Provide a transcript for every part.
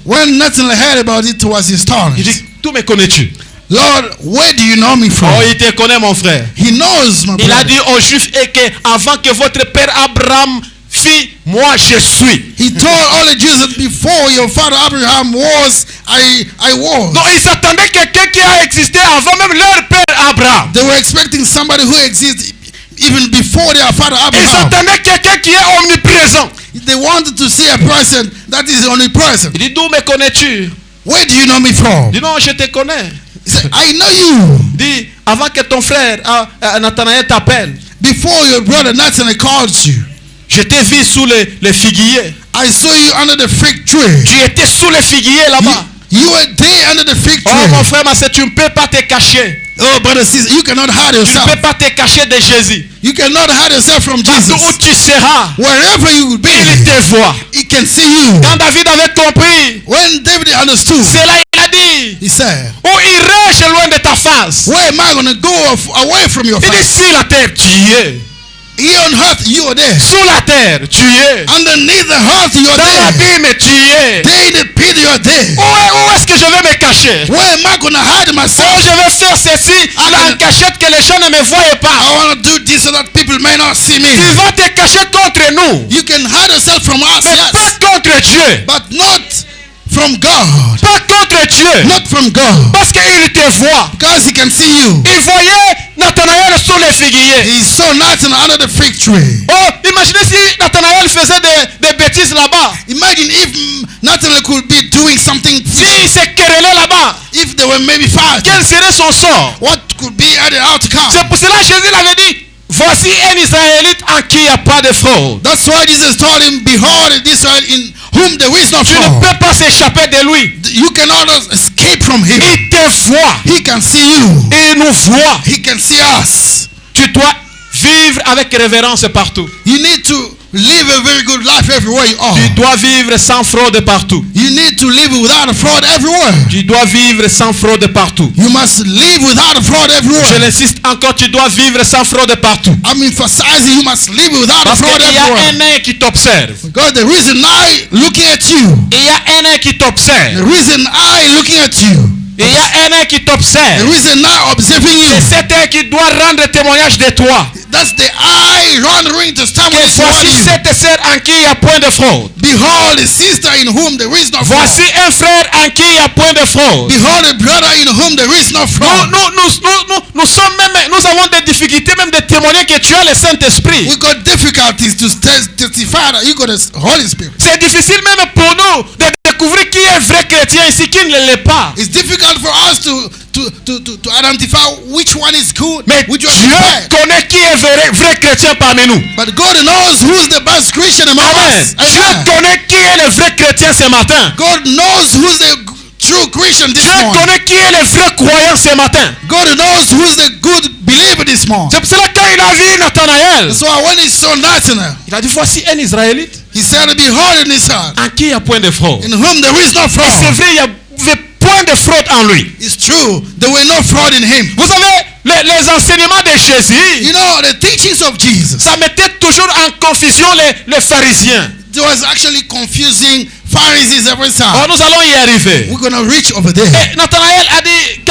When Nathanael heard about it, was Il astonished. dit, d'où me connais-tu? Lord, where do you know me from? Oh, il te connaît, mon frère. He knows my Il a brother. dit aux Juifs et que avant que votre père Abraham fit, moi je suis. He told all the Jews that before your father Abraham was, I was. Donc ils attendaient quelqu'un qui a existé avant même leur père Abraham. They were expecting somebody who exists even before their father Ils Abraham. attendaient quelqu'un qui est omniprésent. They wanted to see a person that is omnipresent. Il dit, d'où me connais-tu? Where do you know me from? Il dit, non, je te connais. He said, I know you. Il dit, avant que ton frère Nathanaël t'appelle, Before your brother Nathanael called you, je t'ai vu sous les figuiers. I saw you under the fig tree. Tu étais sous les figuiers là-bas. You were there under the fig Oh mon tree. frère, ma sœur, tu ne peux pas te cacher. Oh, brother, sister, you cannot hide Tu ne yourself. peux pas te cacher de Jésus. You cannot hide yourself from Partout où Jesus. tu seras, Wherever you will il be, te voit. he can see you. Quand David avait compris When David understood, cela, il a dit, he said, où irai-je loin de ta face? where am I going to go away from your Il dit, face? sur la terre, tu y es. Here on earth, you are there. Sous la terre, tu y es. Underneath the earth, you are Dans there. l'abîme, tu y es. There in the pit, you are there. Où est-ce que je vais me cacher? Where am I going to hide Oh, myself? je vais faire ceci là, en cachette que les gens ne me voient pas. I want to do this so that people may not see me. Tu vas te cacher contre nous, You can hide yourself from us, mais yes, pas contre Dieu. but not from God. Pas contre Dieu. Not from God. Parce qu'il te voit. Because he can see you. Il voyait Nathanaël sur les figuiers. He saw Nathanael under the fig tree. Oh, imaginez si Nathanaël faisait des bêtises là-bas. Imagine if Nathanael could be doing something, S'il se querellait là-bas, if they were maybe fighting, quel serait son sort? what could be the outcome? C'est pour cela que Jésus l'avait dit, voici un Israélite en qui il n'y a pas de fraude. That's why Jesus told him, behold, Israel in whom there is no Tu ne fraud. peux pas s'échapper de lui. You cannot escape from him. Il te voit. He can see you. Il nous voit. He can see us. Tu dois vivre avec révérence partout. You need to live a very good life everywhere you are. Tu dois vivre sans fraude partout. You need to live without a fraud everywhere. Tu dois vivre sans fraude partout. You must live without a fraud Je everywhere. l'insiste encore, tu dois vivre sans fraude partout. I'm emphasizing you must live without a Parce fraud qu'il y a everywhere. un œil qui t'observe. Because the reason I looking at you, Il y a un œil qui the t'observe. reason I looking at you, Il y a un œil qui the t'observe. reason I observing C'est you, cet œil qui doit rendre témoignage de toi. that's the eye rendering to Que establish what voici you. cette sœur en qui il n'y a point de fraude. Behold the sister in whom there is no fraud. Voici un frère en qui il n'y a point de fraude. Behold a brother in whom there is no fraud. Nous sommes même, nous avons des difficultés même de témoigner que tu as le Saint-Esprit. We got difficulties to testify that you got the Holy Spirit. C'est difficile même pour nous de découvrir qui est vrai chrétien ici, qui ne l'est pas. It's difficult for us to identify which one is good, Mais which Dieu one is bad. connaît qui est vrai chrétien parmi nous. But God knows who's the best Christian among Amen. us. Dieu Amen. connaît qui est le vrai chrétien ce matin. God knows who's the true Christian this Dieu morning. connaît qui est le vrai croyant ce matin. God knows who's the good believer this morning. C'est pour cela que quand il a vu Nathanaël, So when he saw Nathanael, il a dit voici un Israélite he said, behold in his heart, en qui il n'y a point de fraude. in whom there is no Et c'est fraud. vrai, il y avait point de fraude en lui. It's true, there were no fraud in him. Vous savez, les enseignements de Jésus, You know, the teachings of Jesus, ça mettait toujours en confusion les pharisiens. it was actually confusing Pharisees every Oh, time. nous allons y arriver. We're going to reach over there. Et Nathanaël a dit,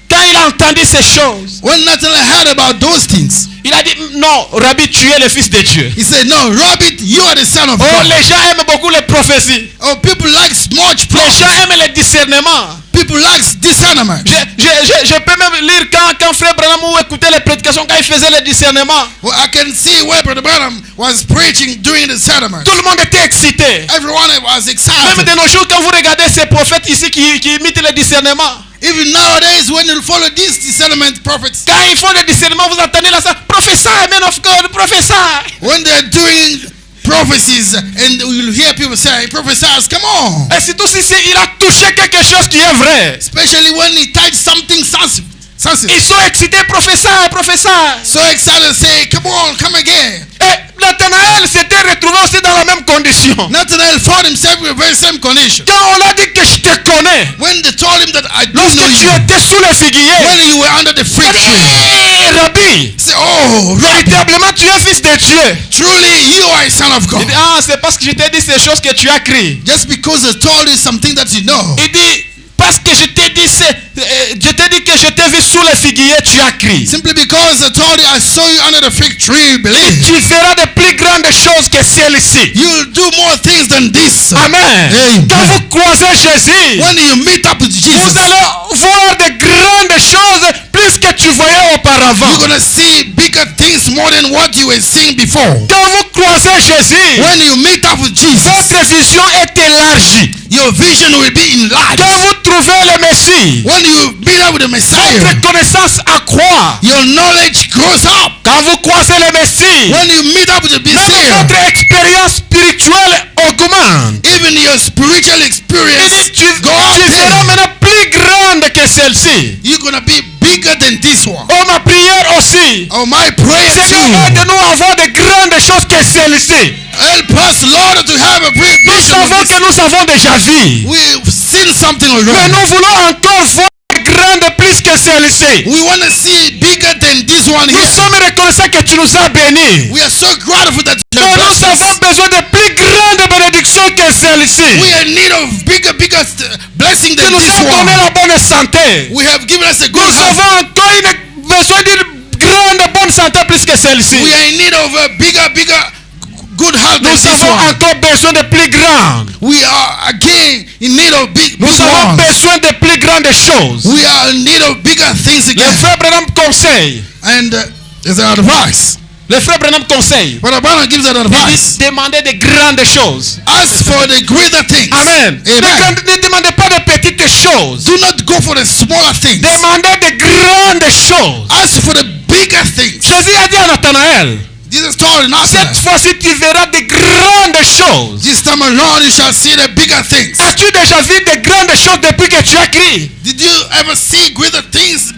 quand il a entendu ces choses, When Nathanael heard about those things, il a dit, non, Rabbi, tu es le fils de Dieu. he said, no, Rabbi, you are the son of Oh, God. les gens aiment beaucoup les prophéties. Oh, people like much Les gens prophecy. aiment le discernement. People like discernment. Je peux même lire quand Frère Branham ou écouter les prédications quand il faisait le discernement. Well, I can see where Brother Branham was preaching during the sermon. Tout le monde était excité. Everyone was Même excited. de nos jours, quand vous regardez ces prophètes ici qui imitent le discernement, Even nowadays, when you follow these discernment prophets, quand ils font le discernement, vous entendez là ça, prophesy, man of God, prophesy. when they're doing prophecies, and you'll hear people say, prophesies, come on. Et surtout si il a touché quelque chose qui est vrai. Especially when he touched something sensitive. Ils sont excités, prophesy, prophesy. So excited, say, come on, come again. Et Nathanaël s'était retrouvé aussi dans la même condition. Nathanael found himself in the very same condition. Quand on l'a dit que je te connais, When they told him that I do lorsque know tu you, étais sous le figuier, when you were under the fig il a dit, tree, hey, Rabbi, he said, oh, Rabbi, véritablement tu es fils de Dieu. truly you are a son of God. Il dit, ah, c'est parce que je t'ai dit ces choses que tu as crié. Just because they told you something that you know. Il dit, parce que je t'ai dit que je t'ai vu sous le figuier, tu as crié. Simply because they told you, I saw you under the fig tree, believe. Tu feras de plus grandes choses que celles-ci. You'll do more things than this. Amen. Amen. Quand vous croisez Jésus, When you meet up with Jesus, vous allez voir de grandes choses plus que tu voyais auparavant. you're going to see bigger things more than what you were seeing before. Quand vous croisez Jésus, When you meet up with Jesus, votre vision est élargie. your vision will be enlarged. Quand vous trouvez le Messie, When you meet up with the Messiah, votre connaissance accroît. your knowledge grows up. Quand vous croisez le Messie, When you meet up with the même Messiah, votre expérience spirituelle augmente. even your spiritual Il experience dit, tu go up seras there. maintenant plus grande que celle-ci. You're going to be bigger than this one. Oh, ma prière aussi. Oh, my prayer Seigneur, too. aide-nous à avoir de grandes choses que celle-ci. Help us, Lord, to have a great Nous vision of savons this. que nous avons déjà vu. We've seen something Mais already. nous voulons encore voir de grandes plus que celle-ci. We want to see bigger than this one Nous here. sommes reconnaissants que tu nous as bénis. We are so grateful that you Mais have nous blessed us. avons besoin de plus grandes bénédictions que celle-ci. We are in need of bigger blessing Tu than nous this as donné one. la bonne santé. We have given us a good Nous health. avons encore besoin d'une grande bonne santé plus que celle-ci. We are in need of a bigger good health than Nous this avons one. encore besoin de plus grandes. We are again in need of big Nous avons ones. besoin de plus grandes choses. We are in need of bigger things Le again. frère Branham conseille. And there's an advice. Le frère Branham conseille. But Abraham gives an Il advice. dit, demandez de grandes choses. Ask for the greater things. Amen. Amen. Ne demandez pas de petites choses. Do not go for the smaller things. Demandez de grandes choses. Ask for the bigger things. Jésus a dit à Nathanaël, Jesus told Nathanael, cette fois-ci tu verras de grandes choses. this time around you shall see the bigger things. As-tu déjà vu de grandes choses depuis que tu as crié? Did you ever see greater things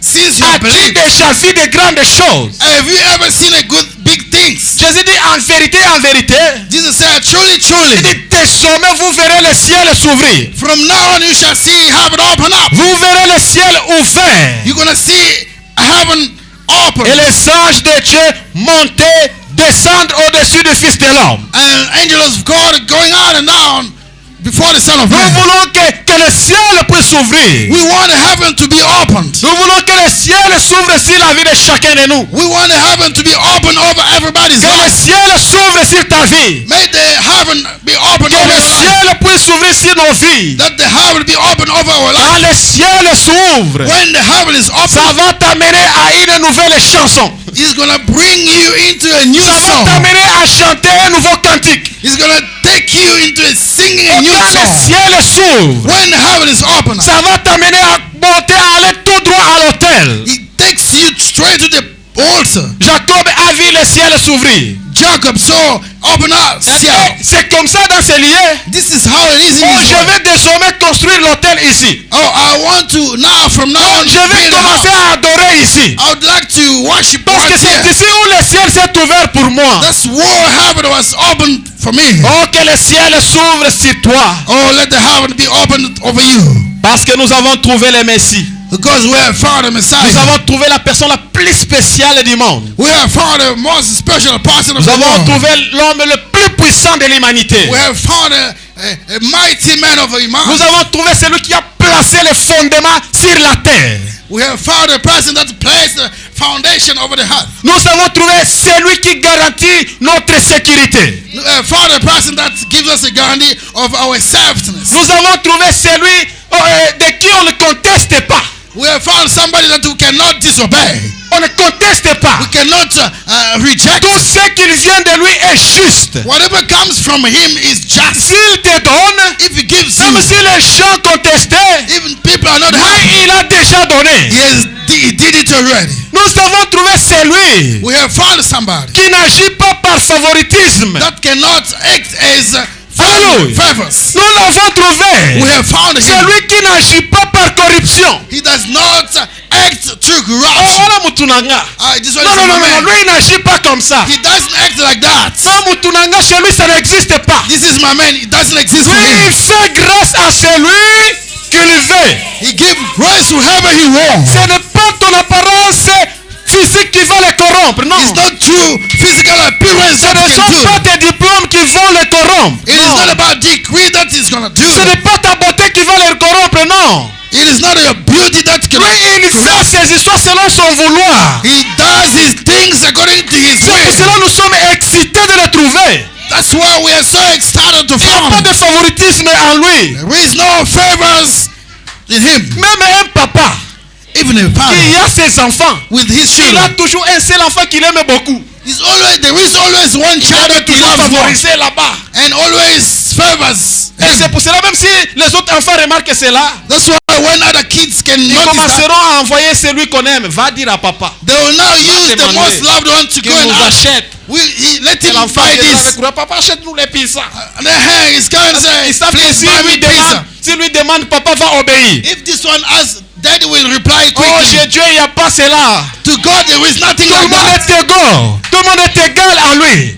since you As-tu believed? déjà vu de grandes choses? Have you ever seen a good big things? Jésus dit en vérité, Jesus said, truly, il truly, dit désormais vous verrez le ciel s'ouvrir. from now on you shall see heaven open up. Vous verrez le ciel ouvert. You're going to see heaven open. Et les anges de Dieu monter, descendre au-dessus du Fils de l'homme. And angels of God going out and down before the Son of Nous Man. voulons que le ciel puisse s'ouvrir. We want heaven to be opened. Nous voulons que le ciel s'ouvre sur la vie de chacun de nous. We want heaven to be open over everybody's Que le life. ciel s'ouvre sur ta vie. May the heaven be open Que over le your life. ciel puisse s'ouvrir sur nos vies. That the heaven be open over our life. Quand le ciel s'ouvre, When the heaven is ça open, va t'amener à une nouvelle chanson. He's going to bring you into a new Ça va song. t'amener à chanter un nouveau cantique. He's going to take you into singing a Et new quand le song. ciel s'ouvre, When the heaven is open, ça va t'amener à monter, à aller tout droit à l'autel. It takes you straight to the altar. Jacob a vu le ciel s'ouvrir. Jacob saw open up. Et c'est comme ça dans ce lieu. This is how it is in Oh, this je world. vais désormais construire l'autel ici. Oh, I want to now from now on Je vais build a commencer house. à adorer ici. I would like to worship Parce que right c'est here. ici où le ciel s'est ouvert pour moi. That's where heaven was opened for me. Oh, que le ciel s'ouvre sur toi. Oh, let the heaven be opened over you. Parce que nous avons trouvé le Messie. Because we have found a Nous Messiah. avons trouvé la personne la plus spéciale du monde. We have found the most special person of Nous the avons world. trouvé l'homme le plus puissant de l'humanité. We have found a mighty man of Nous Iman. avons trouvé celui qui a placé les fondements sur la terre. We have found a person that placed the foundation over the earth. Nous avons trouvé celui qui garantit notre sécurité. We have found a person that gives us a guarantee of our safetyness. Nous avons trouvé celui de qui on ne conteste pas. We have found somebody that we cannot disobey. On ne conteste pas. We cannot reject. Tout ce qui vient de lui est juste. Whatever comes from him is just. S'il te donne, If he gives même you, si les gens contestaient, even people are not lui, happy. il a déjà donné. He did it already. Nous avons trouvé celui We have found somebody qui n'agit pas par favoritisme, that cannot act as Alléluia. favors. Nous l'avons trouvé. We have found him. Celui qui n'agit pas par corruption. He does not act through Oh, corruption. voilà Mutunanga. This one Non, is non, my non, non, man. lui il n'agit pas comme ça. He doesn't act like that. Non, Mutunanga, chez lui ça n'existe pas. This is my man. It doesn't exist for Lui him. il fait grâce à celui qu'il veut. He gives grace to whoever he wants. Ce n'est pas ton apparence physique qui va les corrompre, non. It's not true physical appearance Ce that ne can sont do. pas tes diplômes qui vont les corrompre. It is not about degree that is gonna do. Ce n'est pas ta beauté qui va les corrompre, non. It is not your beauty that can. Lui, il fait ses histoires selon son vouloir. He does his things according to his C'est pour will. cela que nous sommes excités de le trouver. That's why we are so excited to Il n'y a pas find. de favoritisme en lui. There is no favors in him. Même un papa Even a qui father a ses enfants, with his il a children. toujours un seul enfant qu'il aime beaucoup. There is always one Il child va that he toujours loves more. favoriser là-bas. And always favors Et c'est him. pour cela, même si les autres enfants remarquent cela, That's why when other kids can ils notice that, commenceront à envoyer celui qu'on aime. Va dire à papa they will now use the demander most loved one to qu'il go and nous ask. achète. Let Et him l'enfant buy viendra this. avec lui, papa achète-nous les pizzas. And then hey, he's going to Ils say, savent que please si buy lui me pizza. demande, si lui demande, papa va obéir. If this one asks, daddy will reply Oh, quickly. chez Dieu, il n'y a pas cela. To God, there is nothing Tout le like monde that. est égal. Tout le monde est égal à lui.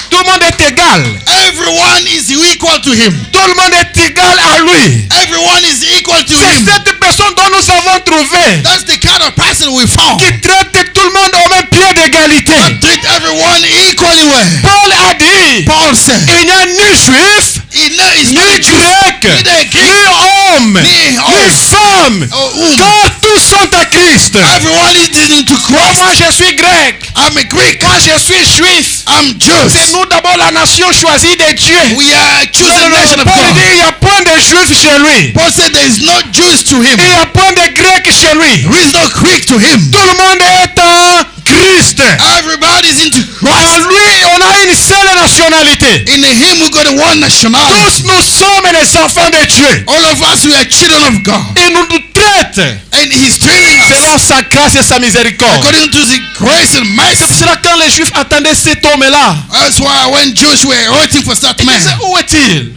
Tout le monde est égal. Everyone is equal to him. Tout le monde est égal à lui. Everyone is equal to C'est him. cette personne dont nous avons trouvé That's the kind of person we found. qui traite tout le monde au même pied d'égalité. Treat everyone equally well. Paul a dit, Paul said, il n'y a ni juif, it's ni not grec, neither Greek, ni homme, ni homme, ni femme, or womb. car tous sont à Christ. Everyone is into Christ. Moi je suis grec, I'm a Greek. moi je suis juif. I'm C'est Jewish. nous d'abord la nation choisie de Dieu. We are choosing nation of Paul God. dit, il n'y a point de juif chez lui. Paul said there is no Jews to him. Il n'y a point de grec chez lui. There is no Greek to him. Tout le monde est en Christ. Everybody's into En Christ. lui, on a une seule nationalité. In him we got one nationality. Tous nous sommes les enfants de Dieu. All of us, we are children of God. Il nous traite And he's training selon us sa grâce et sa miséricorde. according to the grace and C'est mercy. là quand les Juifs attendaient cet homme-là. That's why when Jews were waiting for that Ils man, disaient, où est-il?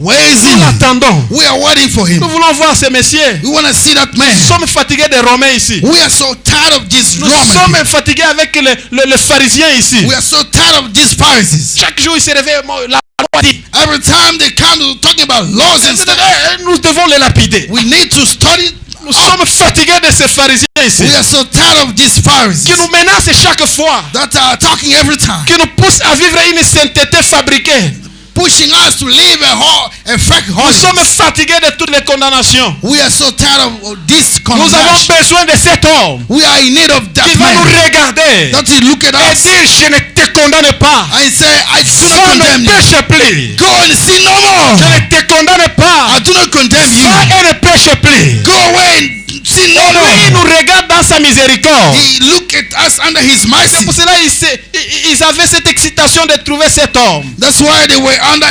where is he? Nous l'attendons. We are waiting for him. Nous voulons voir ce messieurs. We want to see that man. Nous sommes fatigués des Romains ici. We are so tired of this Nous Roman. sommes fatigués avec les pharisiens ici. We are so tired of these Pharisees. Chaque jour, ils se réveillent. La loi dit. Every time they come to talking about laws and stuff, Nous devons les lapider. we need to study. Nous sommes fatigués de ces pharisiens ici. We are so tired of these Pharisees Qui nous menacent chaque fois. that are talking every time, Qui nous poussent à vivre une sainteté fabriquée. pushing us to live a fake Nous sommes holiness. fatigués de toutes les condamnations. We are so tired of this Nous avons condemnation. besoin de cet homme We are in need of that qui va nous man regarder that will look at et us dire, je ne te condamne pas. and say, I do not Va, condemn ne you. pêche plus. Go and sin no more. Je ne te condamne pas. I do not condemn you. Va et ne pêche plus. Go away and sin no Lui, il more. nous regarde dans sa miséricorde. He look at us under his mercy. Pour cela, ils avaient cette excitation de trouver cet homme. That's why they were under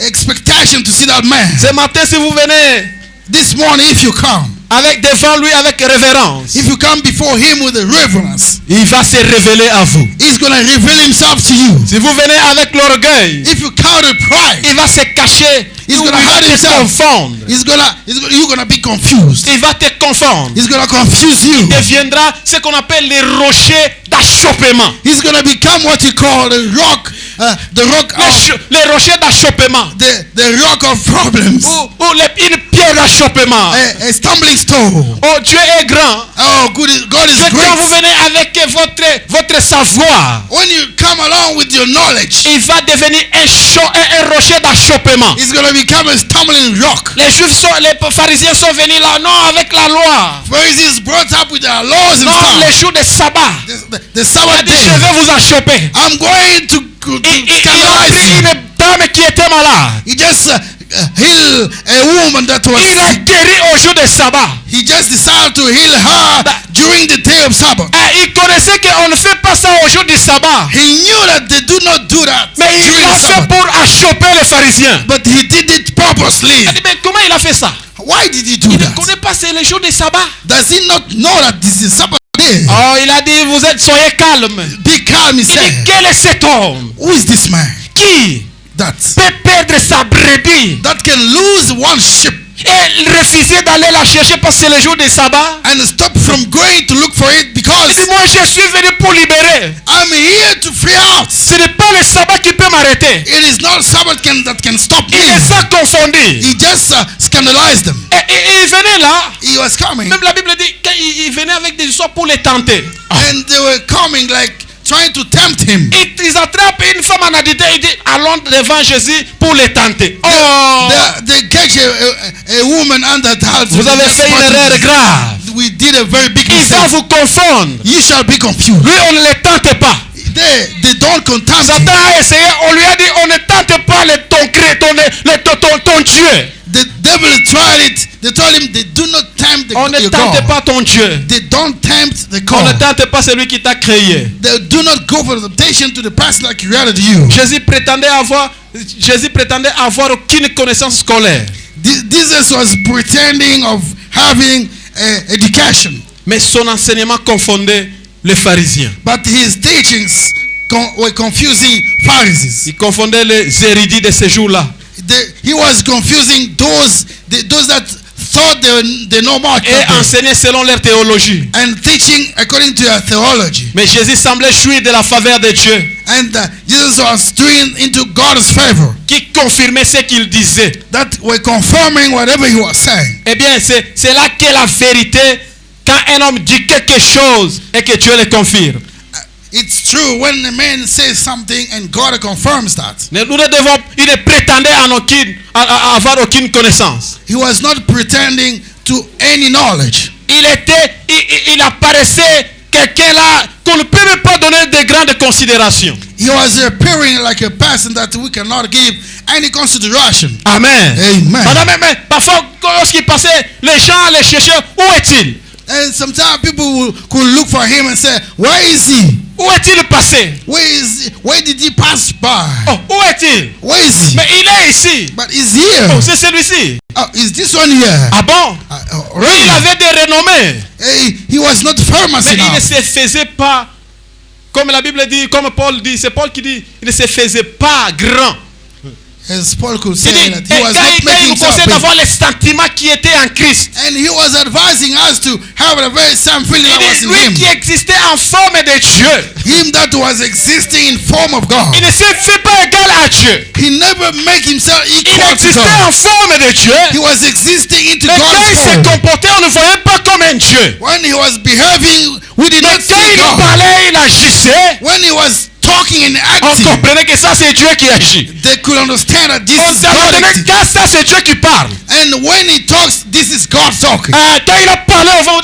expectation to see that man. Ce matin, si vous venez This morning, if you come, devant lui avec révérence, if you come before him with a reverence, il va se révéler à vous. he's going to reveal himself to you. Si vous venez avec l'orgueil, If you come with pride, il va se cacher. He's Il gonna va hide te himself. confondre. you're gonna be confused. Il va te confondre. He's gonna confuse you. Il deviendra ce qu'on appelle les rochers d'achoppement. He's gonna become what you call the rock Les rochers d'achoppement. the rock of problems, Ou une pierre d'achoppement. a stumbling stone. Oh, Dieu est grand. Oh, God is Mais quand vous great. venez avec votre savoir, When you come along with your knowledge, il va devenir un rocher d'achoppement. it's gonna become a stumbling rock. Les pharisiens sont venus là, non, avec la loi. Pharisees brought up with their laws and Non, les stuff. jours de sabbat. The Il a Sabbath dit, je day. vais vous achopper. I'm going to Il a scandalize pris you. une dame qui était malade. He just healed a woman that was Il a sick. guéri au jour de sabbat. He just decided to heal her during the day of Sabbath. Il connaissait qu'on ne fait pas ça au jour du sabbat. He knew that they do not do that Mais il during l'a the fait Sabbath. pour achoper les pharisiens. But he did it purposely. Il a dit, mais comment il a fait ça? Why did he do Il ne that? connaît pas, c'est le jour du sabbat. Does he not know that this is Sabbath day? Oh, il a dit, soyez calme. Be calm, he Il dit, said. quel est cet homme? Who is this man? Qui? that peut perdre sa brebis can lose one sheep et refuser d'aller la chercher parce que c'est le jour du sabbat. and stop from going to look for it Il because dit, moi je suis venu pour libérer. I'm here to free out. Ce n'est pas le sabbat qui peut m'arrêter. It is not Sabbath that can stop Il me. les a confondus. He just scandalized them. Et il venait là. He was coming Même la Bible dit qu'il venait avec des histoires pour les tenter. and they were coming like trying to tempt him. Et ils attrapent une femme en adultère et disent allons devant Jésus pour les tenter. Oh, They catch a woman under the vous avez fait une erreur grave. We did a very big Ils vont mistake. vous confondre. You shall be confused. Lui, on ne les tente pas. They don't contact him. Satan a essayé, on lui a dit on ne tente pas ton Dieu. The devil tried it. They told him they do not tempt On ne your tente God. pas ton Dieu. They don't tempt the On ne God. tente pas celui qui t'a créé. They do not go for the temptation to the past like created you. Jésus prétendait avoir aucune connaissance scolaire. Jesus was pretending of having education, Mais son enseignement confondait les pharisiens. but his teachings were confusing Pharisees. Il confondait les érudits de ce jour-là. He was confusing those that thought they know more Et enseignaient selon leur théologie. and teaching according to their theology. Mais Jésus semblait jouir de la faveur de Dieu, And Jesus was doing into God's favor, qui confirmait ce qu'il disait. that were confirming whatever he was saying. Eh bien, c'est là qu'est la vérité quand un homme dit quelque chose et que Dieu le confirme. It's true when a man says something and God confirms that. Il ne prétendait à avoir aucune connaissance. He was not pretending to any knowledge. Il apparaissait quelqu'un là qu'on ne peut même pas donner de grandes considérations. He was appearing like a person that we cannot give any consideration. Amen. Amen. Mais parfois, lorsqu'il passait, les gens les cherchaient. Où est-il? And sometimes people could look for him and say, where is he? Où est-il passé? Where did he pass by? Oh, où est-il? Where is he? Mais il est ici. But he's here. Oh, c'est celui-ci. Is this one here? Ah bon? Really? Il avait des renommées. He was not famous Mais il ne enough. se faisait pas, comme la Bible dit, comme Paul dit, c'est Paul qui dit, il ne se faisait pas grand. As Paul could Il say dit, that et he was quand not il making nous conseille himself big. d'avoir les sentiments qui étaient en Christ. And he was advising us to have the very same feeling Il that was dit, in lui him. qui existait en forme de Dieu. Him that was existing in form of God. Il ne se fait pas égal à Dieu. He never make himself Il equal to existait God. en forme de Dieu. He was existing into Mais quand il God's se form. comportait, on ne voyait pas comme un Dieu. When he was behaving, we did Mais not quand see il God. parlait, il agissait. When he was talking and On acting, comprenait que ça c'est Dieu qui agit. they could understand that this On is God comprenait acting. que ça c'est Dieu qui parle. And when he talks, this is God talking. Quand il a parlé au vent,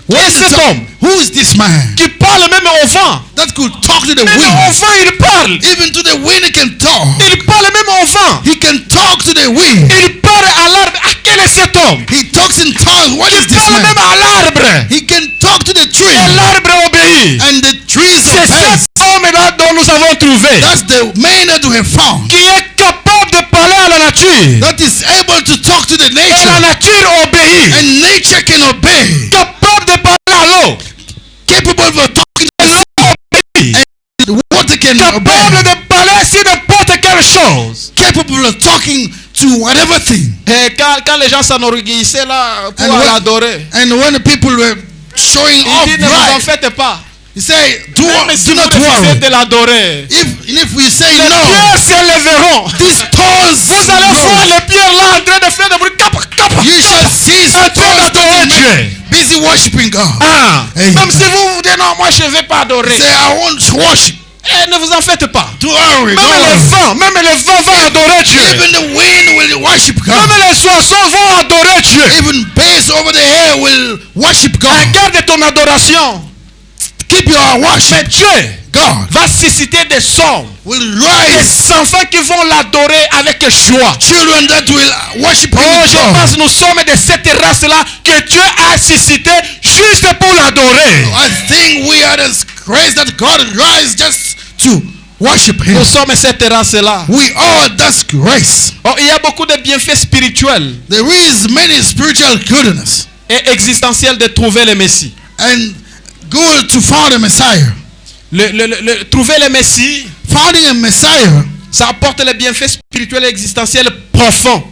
When et he cet talk- homme who is this man qui parle même au vent. that could talk to the Même au wind? vent, il parle. Even to the wind, he can talk. Il parle même au vent. He can talk to the wind. Il parle à l'arbre. Ah, quel est cet homme? He talks in tongues. What is Il this parle man? même à l'arbre. He can talk to the tree, Et l'arbre obéit. and the trees C'est obey. cet homme-là dont nous avons trouvé. That's the man that we have found, Qui est capable de parler à la nature. that is able to talk to the Et la nature, nature obéit. and nature can obey. Capable de parler à l'eau. Capable of talking to the sea, and the water can Capable obey. de parler sur n'importe quelle chose. Capable of talking to whatever thing. Et quand les gens s'enorgueillissaient là pour And when- l'adorer, And when the people were showing il off dit ne vous en pride, faites pas. he say, Même si do vous not refusez worry. de l'adorer, If we say les no, pierres s'élèveront. these stones, Vous allez voir no. les pierres là en train de faire des bruits. Cap, cap, You shall see en train stones d'adorer that Dieu. busy worshiping God. Ah, Amen. même si vous dites non, moi je ne vais pas adorer. Say, I won't worship. Eh, ne vous en faites pas. Don't worry. Même le vent va adorer Dieu. Even the wind will worship God. Même les oiseaux vont adorer Dieu. Even birds over the air will worship God. Garde ton adoration. Keep your Mais worship. Dieu God va susciter des hommes, will rise des enfants qui vont l'adorer avec joie. children that will worship Oh, Him with je joy. pense que nous sommes de cette race-là que Dieu a suscité juste pour l'adorer. I think we are the grace that God rise just to worship Him. Nous sommes cette race-là. We are that grace. Oh, il y a beaucoup de bienfaits spirituels There is many spiritual goodness et existentiels de trouver le Messie. and good to find a Messiah. Trouver le Messie, Finding a Messiah Ça apporte les bienfaits spirituels et existentiels profonds,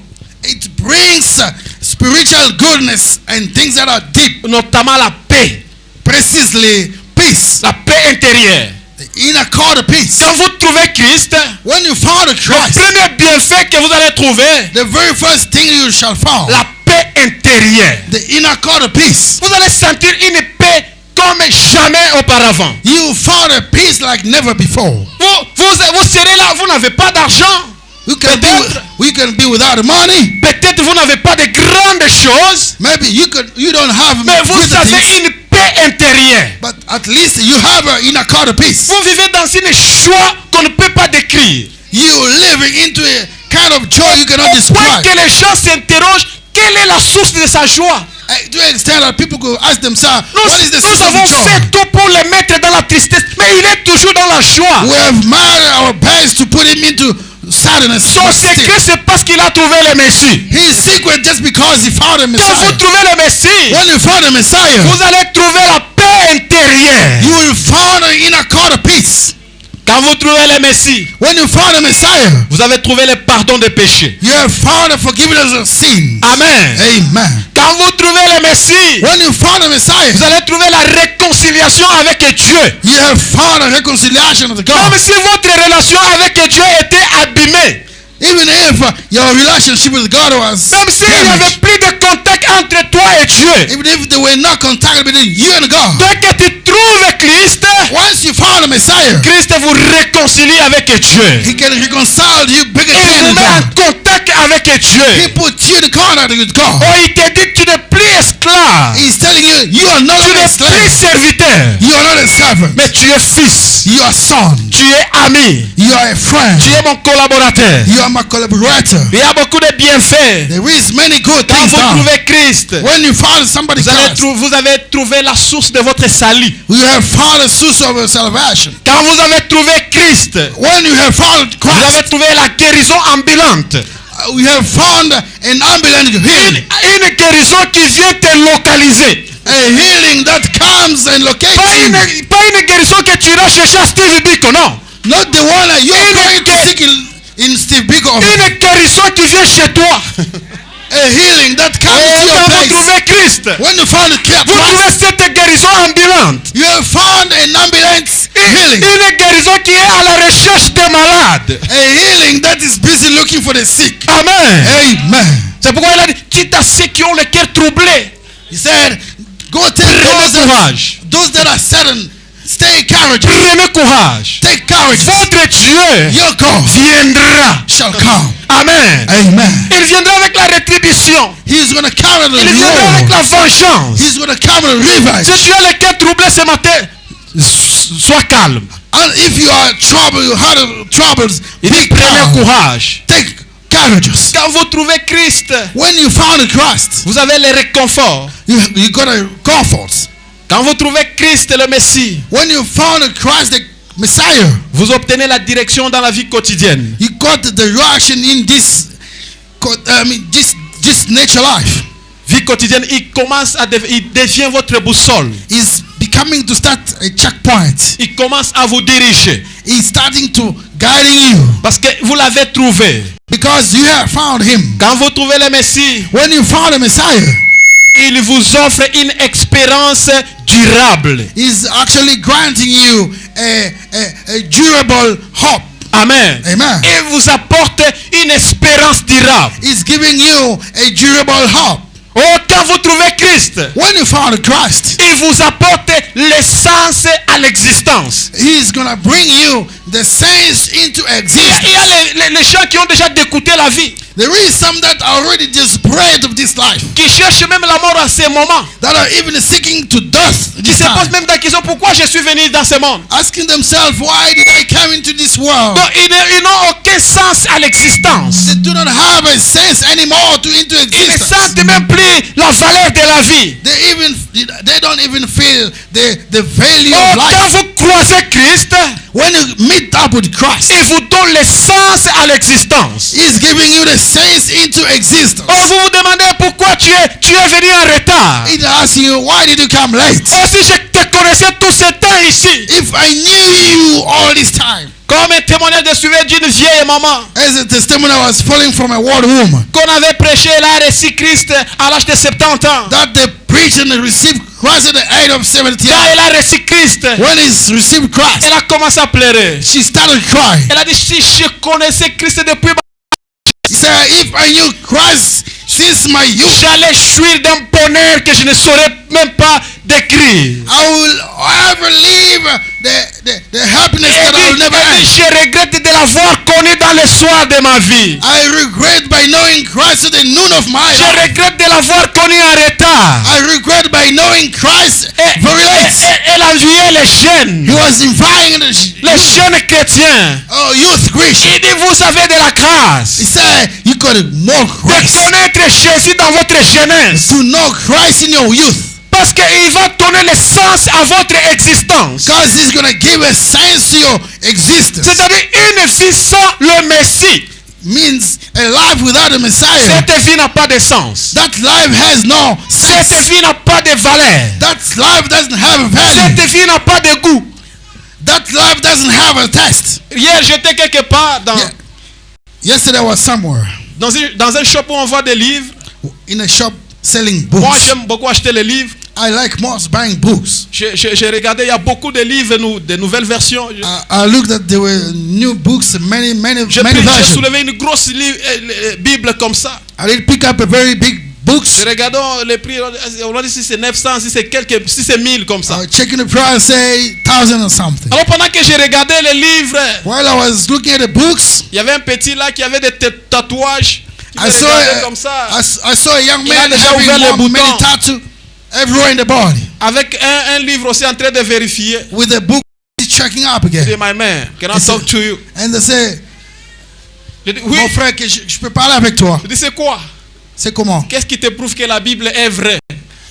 It brings spiritual goodness and things that are deep, notamment la paix, precisely peace, la paix intérieure. the inner core of peace. Quand vous trouvez Christ, When you found le Christ, premier bienfait que vous allez trouver, the very first thing you shall find, la paix intérieure. the inner core of peace. Vous allez sentir une paix comme jamais auparavant. You found a peace like never before. Vous serez là, vous n'avez pas d'argent. You can be without money. Peut-être vous n'avez pas de grandes choses, Maybe you don't have mais vous good avez things, une paix intérieure. but at least you have an inner core of peace. Vous vivez dans une joie qu'on ne peut pas décrire. You living into a kind of joy you cannot Au point describe. que les gens s'interrogent, quelle est la source de sa joie? To the extent that people could ask themselves, what is the Nous source of avons joy? fait tout pour le mettre dans la tristesse, mais il est toujours dans la joie. We have made our best to put him into sadness. Son but still, secret, c'est parce qu'il a trouvé le Messie. his secret just because he found a Quand Messiah. vous trouvez le Messie, When you found a Messiah, vous allez trouver la paix intérieure. you will find an inner core of peace. Quand vous trouvez le Messie, When you found a Messiah, vous avez trouvé le pardon des péchés. you have found a forgiveness of sins. Amen. Amen. Quand vous trouvez le Messie, When you found a Messiah, vous allez trouver la réconciliation avec Dieu. you have found a reconciliation with God. Comme si votre relation avec Dieu était abîmée. Even if your relationship with God was Même s'il n'y avait damaged, plus de contact entre toi et Dieu. even if there were no contact between you and God, Dès que tu trouves Christ, once you found a Messiah, Christ vous réconcilie avec Dieu. He can reconcile you back Il again vous with met en God. contact avec He Dieu. put you in contact with God. Oh, il te dit que tu n'es plus esclave. He's telling you, you are not Tu a n'es slave. plus serviteur. You are not a servant. Mais tu es fils. You are son. Tu es ami. You are a friend. Tu es mon collaborateur. You are my collaborator. Il y a beaucoup de bienfaits. There is many good Quand things vous done. trouvez Christ, When you found somebody Christ, vous avez trouvé la source de votre salut. you have found a source of salvation. Quand vous avez trouvé Christ, When you have found vous avez Christ, trouvé la guérison ambulante. you have found an ambulant healing. Une guérison qui vient te localiser. A healing that comes and locates you. Pas une guérison que tu iras chercher à Steve Biko, non. Not the one that you are going to seek in Steve Biko office. Une guérison qui vient chez toi. A healing that comes to your Quand vous place. trouvez Christ, When you found vous Christ, trouvez cette guérison ambulante. you have found an ambulance healing. Une guérison qui est à la recherche des malades. A healing that is busy looking for the sick. Amen. Amen. C'est pourquoi il a dit, dites à ceux qui ont le cœur troublé, He said, go tell prenez courage. those that are saddened, stay courageous. Prenez courage. Take courage. Votre Dieu Your God viendra. shall come. Amen. Amen. Il viendra avec la rétribution. He's going to come with Il the viendra avec la reward. vengeance. He's going to come with revenge. Si tu as le cœur troublé ce matin, sois calme. And if you are troubled, you had troubles, Il dit, be prenez calm. courage. Take courageous. Quand vous trouvez Christ, When you found Christ, vous avez le réconfort. you got a comfort. Quand vous trouvez Christ, le Messie, When you found Christ, the Messiah, vous obtenez la direction dans la vie quotidienne. you got the direction in this nature life. Vie quotidienne, il devient votre boussole. Is becoming to start a checkpoint. Il commence à vous diriger. He's starting to guiding you Parce que vous l'avez trouvé. because you have found him. Quand vous trouvez le Messie, When you found a Messiah, il vous offre une expérience durable. he's actually granting you a durable hope. Amen. Amen. Il vous apporte une espérance durable. He's giving you a durable hope. Oh, quand vous trouvez Christ, When you found Christ, il vous apporte l'essence à l'existence. he's going to bring you the sense into Il y existence. a les gens qui ont déjà dégoûté la vie, There is some that are already desperate of this life, qui cherchent même la mort à ces moments, that are even seeking to death qui this se posent time, même la question pourquoi je suis venu dans ce monde. asking themselves, why did I come into this world? Donc, ils n'ont aucun sens à l'existence. They do not have a sense anymore into Ils ne existence. sentent même plus la valeur de la vie. They don't even feel the value Oh, of quand life. vous croisez Christ, When you meet up with Christ, il vous donne l'essence à l'existence. He's giving you the sense into existence. Oh, vous vous demandez pourquoi tu es venu en retard. He's asking you, why did you come late? Oh, si je te te connaissais tout ce temps ici, if I knew you all this time, comme un témoignage de suivi d'une vieille maman, as a testimony I was falling from a old woman, qu'on avait prêché, elle a reçu Christ à l'âge de 70 ans. that they preached and received Christ at the age of 70 Quand years. elle a reçu Christ, When he received Christ, elle a commencé à pleurer. she started crying. Elle a dit, si je connaissais Christ depuis He said, if I knew Christ since my youth, j'allais jouir d'un bonheur que je ne saurais même pas décrire. I will ever live the happiness Elle that I will dit, never end. je regrette de l'avoir connu dans le soir de ma vie. I regret by knowing Christ at the noon of my Je life. regrette de l'avoir connu en retard. I regret by knowing Christ very late. Elle enviait les jeunes, He was inviting les jeunes chrétiens. youth Christians. Il dit, vous avez de la grâce He said, you got more de Christ. connaître Jésus dans votre jeunesse. To know Christ in your youth. Parce qu'il va donner le sens à votre existence. Because he's going to give a sense to your existence. C'est-à-dire une vie sans le Messie. Means a life without a Messiah. Cette vie n'a pas de sens. That life has no Cette sense. vie n'a pas de valeur. That life doesn't have a value. Cette vie n'a pas de goût. That life doesn't have a taste. Hier, j'étais quelque part Yeah. Yesterday I was somewhere dans un shop où on vend des livres. in a shop selling Moi, books. j'aime beaucoup acheter les livres. I like most buying books. J'ai regardé, il y a beaucoup de livres, de nouvelles versions. I looked at there were new books, many J'ai versions. soulevé une grosse Bible comme ça. I did pick up a very big books. J'ai regardé les prix, on a dit si c'est 900, si c'est 1000 comme ça. Checking the price, say 1,000 or something. Alors pendant que j'ai regardé les livres, While I was looking at the books, il y avait un petit là qui avait des tatouages. Qui me I saw regardait comme ça, I saw a young Il a man déjà ouvert les having many boutons. tattoos everywhere in the body avec un livre aussi en train de vérifier. with a book checking up J'ai dit, again. my man, can I He talk said- to you? And they say, J'ai dit, oui. mon frère, que je peux parler avec toi. J'ai dit, c'est quoi? C'est comment? Qu'est-ce qui te prouve que la Bible est vraie?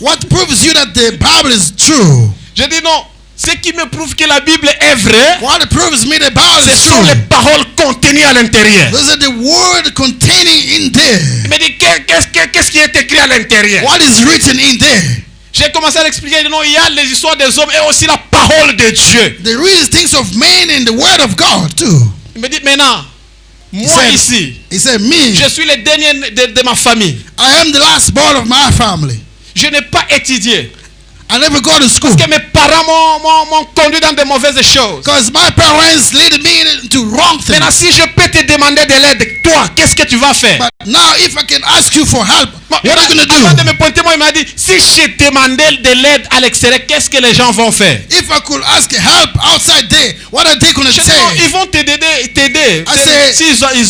What proves you that the Bible is true? J'ai dit, non. Ce qui me prouve que la Bible est vraie, What proves me the Bible ce is sont true? les paroles contenues à l'intérieur. Those are the word containing in there. Il me dit, qu'est-ce qui est écrit à l'intérieur? What is written in there? J'ai commencé à l'expliquer. Il dit, non, il y a les histoires des hommes et aussi la parole de Dieu. The real things of men and the word of God too. Il me dit, maintenant, moi said- ici, He said, me, je suis le dernier de ma famille. I am the last born of my family. Je n'ai pas étudié. I never go to school. Parce que mes parents m'ont conduit dans de mauvaises choses. Because my parents lead me into wrong Maintenant, things. si je peux te demander de l'aide, toi, qu'est-ce que tu vas faire? But now if I can ask you for help, Moi, what are you going to avant de do? me pointer, moi, il m'a dit, si je demandais de l'aide à l'extérieur, qu'est-ce que les gens vont faire? If I could ask help outside there, what are they going to Je dis, non, say? ils vont t'aider. I say-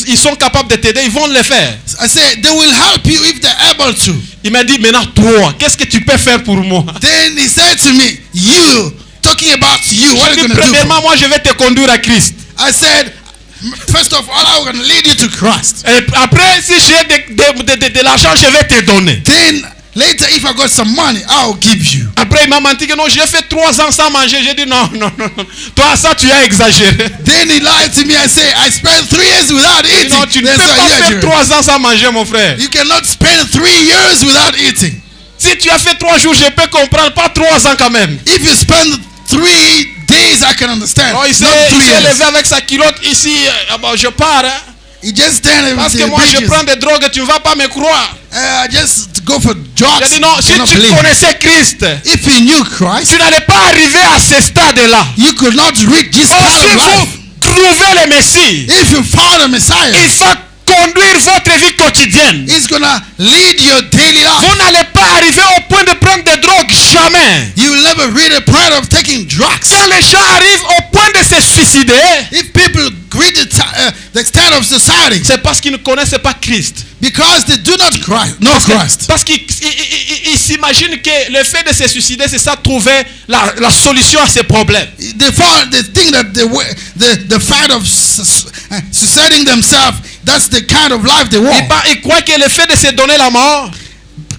S'ils sont capables de t'aider, ils vont le faire. I said, they will help you if they're able to. Il m'a dit, maintenant, toi, qu'est-ce que tu peux faire pour moi? Then he said to me, you, talking about you, what are Je you dis, going to do? premièrement, moi, je vais te conduire à Christ. I said, first of all, I'm going to lead you to Christ. Et après, si j'ai de l'argent, je vais te donner. Then later, if I got some money, I'll give you. Après, il m'a menti que non, j'ai fait 3 ans sans manger. J'ai dit, non. Toi, ça, tu as exagéré. Then he lied to me. I say, I spent 3 years without J'ai dit, eating. non, tu ne Then peux so pas yeah, faire 3 ans sans manger, mon frère. you cannot spend 3 years without eating. Si tu as fait 3 jours, je peux comprendre. Pas 3 ans quand même. If you spend 3 days, I can understand. Non, il Not 3 s'est levé years. avec sa culotte ici. Je pars. Hein. He just stand Parce que with the moi, je bridges. prends des drogues. Tu ne vas pas me croire. I just go for J'ai drugs. dit, non, si Cannot tu believe. connaissais Christ, If you knew Christ, tu n'allais pas arriver à ce stade-là. you could not reach this Oh, kind si of vous life. trouvez le Messie, If you found a Messiah, il va conduire votre vie quotidienne. He's gonna lead your daily life. Vous n'allez pas arriver au point de prendre des drogues, jamais. You will never reach the point of taking drugs. Quand les gens arrivent au point de se suicider, If people reach the extent of society, c'est parce qu'ils ne connaissent pas Christ. because they do not know Christ. Parce qu'ils s'imaginent que le fait de se suicider, c'est ça trouver la solution à ces problèmes. They think that the fact of suiciding themselves, that's the kind of life they want. Ils croient que le fait de se donner la mort,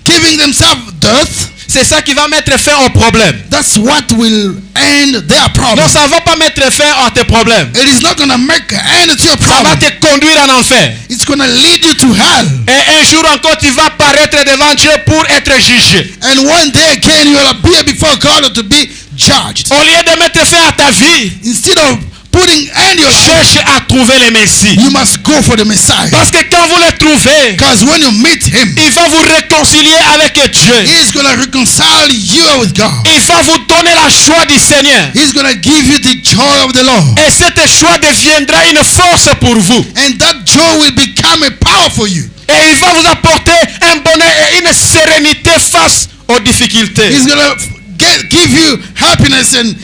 Giving themselves death, c'est ça qui va mettre fin au problème. that's what will end their problem. Non, ça ne va pas mettre fin à tes problèmes. It is not going to make an end to your Ça va problem. te conduire en enfer. It's going to lead you to hell. Et un jour encore, tu vas paraître devant Dieu pour être jugé. And one day again, you will appear before God to be charged. Au lieu de mettre fin à ta vie, Instead of putting end your life, cherche à trouver le Messie. you must go for the Messiah. Parce que quand vous le trouvez, Because when you meet him, il va vous réconcilier avec Dieu. he's going to reconcile you with God. Il va vous donner la joie du Seigneur. He's going to give you the joy of the Lord. Et cette joie deviendra une force pour vous. And that joy will become a power for you. Et il va vous apporter un bonheur et une sérénité face aux difficultés. He's going to give you happiness and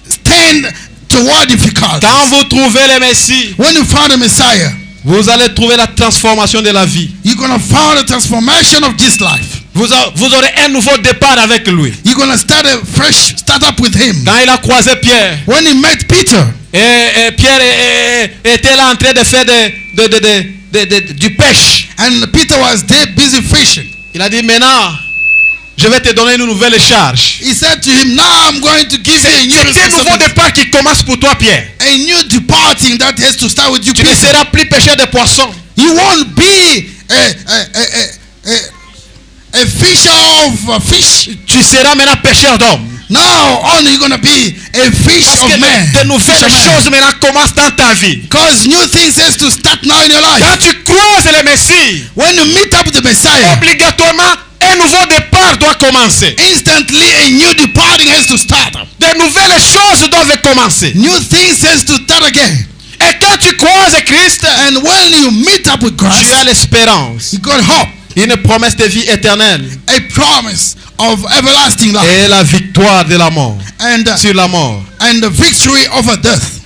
stand toward difficulties. Quand vous trouvez le Messie, When you find the Messiah, vous allez trouver la transformation de la vie. you're going to find the transformation of this life. Vous aurez un nouveau départ avec lui. You're going to start a fresh startup with him. Quand il a croisé Pierre, When he met Peter, et Pierre était là en train de faire du pêche. and Peter was there busy fishing, Il a dit, maintenant, je vais te donner une nouvelle charge. he said to him, now I'm going to give you a new C'est un nouveau responsibility. départ qui commence pour toi, Pierre. A new departing that has to start with you, Tu ne Peter. seras plus pêcheur de poissons. You won't be a fisher of fish. Tu seras maintenant pêcheur d'hommes. Now only you're going to be a fish Parce que of men. de nouvelles Fisherman. choses maintenant commencent dans ta vie. Because new things has to start now in your Quand life. tu croises le Messie, When you meet up with the Messiah, obligatoirement, un nouveau départ doit commencer. instantly a new departing has to start. De nouvelles choses doivent commencer. New things has to start again. Et quand tu croises Christ, And when you meet up with tu as Christ, l'espérance, you got hope, une promesse de vie éternelle a promise of everlasting life, et la victoire de la mort and sur la mort. the victory over death.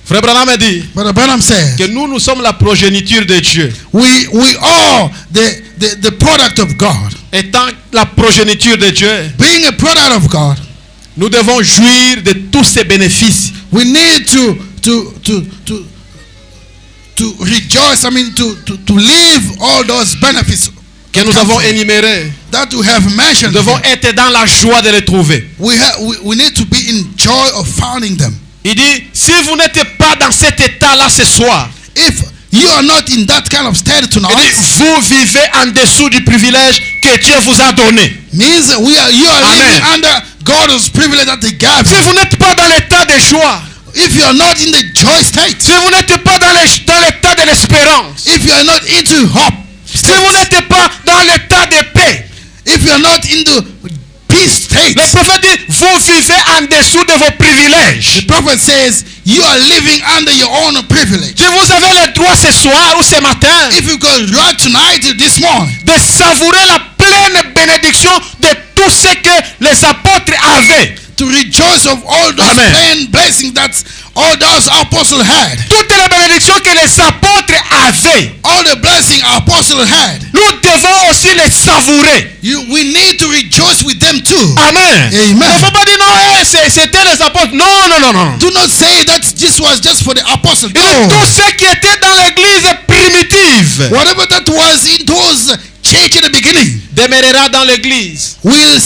Frère Branham dit But Branham said, que nous sommes la progéniture de Dieu. we are the product of God. Étant la progéniture de Dieu, Being a product of God, nous devons jouir de tous ces bénéfices. we need to rejoice. I mean, to live all those benefits Que nous avons énumérés. that we have mentioned. Nous devons être dans la joie de les trouver. We need to be in joy of finding them. Il dit, si vous n'êtes pas dans cet état-là ce soir, If you are not in that kind of state il dit, tonight, vous vivez en dessous du privilège que Dieu vous a donné. means you are Amen. living under God's privilege that He gave Si you. vous n'êtes pas dans l'état de joie, If you are not in the joy state, si vous n'êtes pas dans l'état de l'espérance, if you are not into hope, si vous n'êtes pas dans l'état de paix, if you are not in the peace state, le prophète dit, vous vivez en dessous de vos privilèges. the prophet says you are living under your own privilege. Si vous avez le droit ce soir ou ce matin If you could right tonight, this morning, de savourer la pleine bénédiction de tout ce que les apôtres avaient. to rejoice of all those Amen. plain blessings that all those apostles had, Toutes les bénédictions que les apôtres avaient, all the blessing our apostles had, nous devons aussi les savourer. we need to rejoice with them too. Amen. Il Amen. ne faut pas dire non, c'était les apôtres. Non, non, non, non. Do not say that this was just for the apostles. Il dit, No. tous ceux qui étaient dans l'église primitive Whatever that was in those church in the beginning demeurera dans l'église. will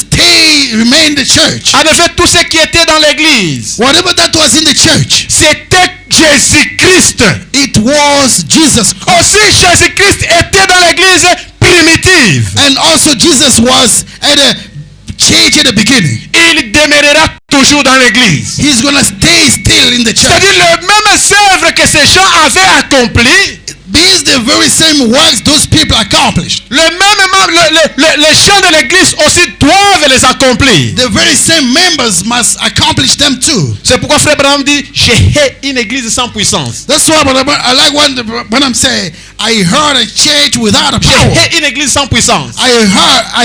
remain the church. En effet, tous ceux qui étaient dans l'église, Whatever that was in the church, c'était Jésus-Christ. it was Jesus Christ. Aussi, Jésus-Christ était dans l'église primitive. And also Jesus was at a church at the beginning. Il demeurera toujours dans l'église. He's going to stay still in the church. C'est-à-dire les mêmes œuvres que ces gens avaient accomplies, These the very same works those people accomplished. les gens de l'église aussi doivent les accomplir. The very same members must accomplish them too. C'est pourquoi Frère Branham dit, je hais une église sans puissance. That's why I like when I'm saying, I heard a church without a Je power. hais une église sans puissance. I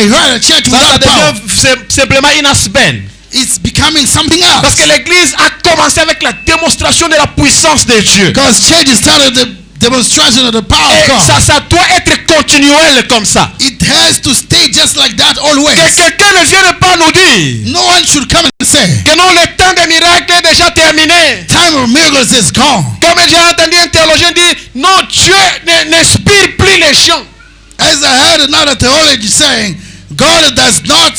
heard a church Ça without power. devient simplement une asbène. It's becoming something Parce else. que l'église a commencé avec la démonstration de la puissance de Dieu. Because church started the demonstration of the power Et of God. ça doit être continuel comme ça. It has to stay just like that Que always. quelqu'un ne vienne pas nous dire No one should come and say, que non, le temps des miracles est déjà terminé. time of miracles is gone. Comme j'ai entendu un théologien dire, non, Dieu n'inspire plus les gens. As I heard another theology saying, God does not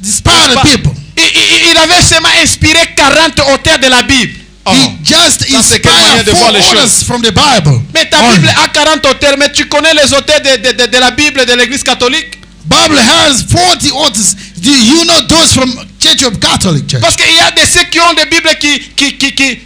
inspire the people. Il avait seulement inspiré 40 auteurs de la Bible. Oh. He just Ça, c'est quelle manière inspired de voir 4 les choses. orders from the Bible. Mais ta Only. Bible a 40 auteurs, mais tu connais les auteurs de la Bible de l'église catholique? Bible has 40 authors. Do you know those from Church of Catholic Church. Parce qu'il y a de ceux qui ont des Bibles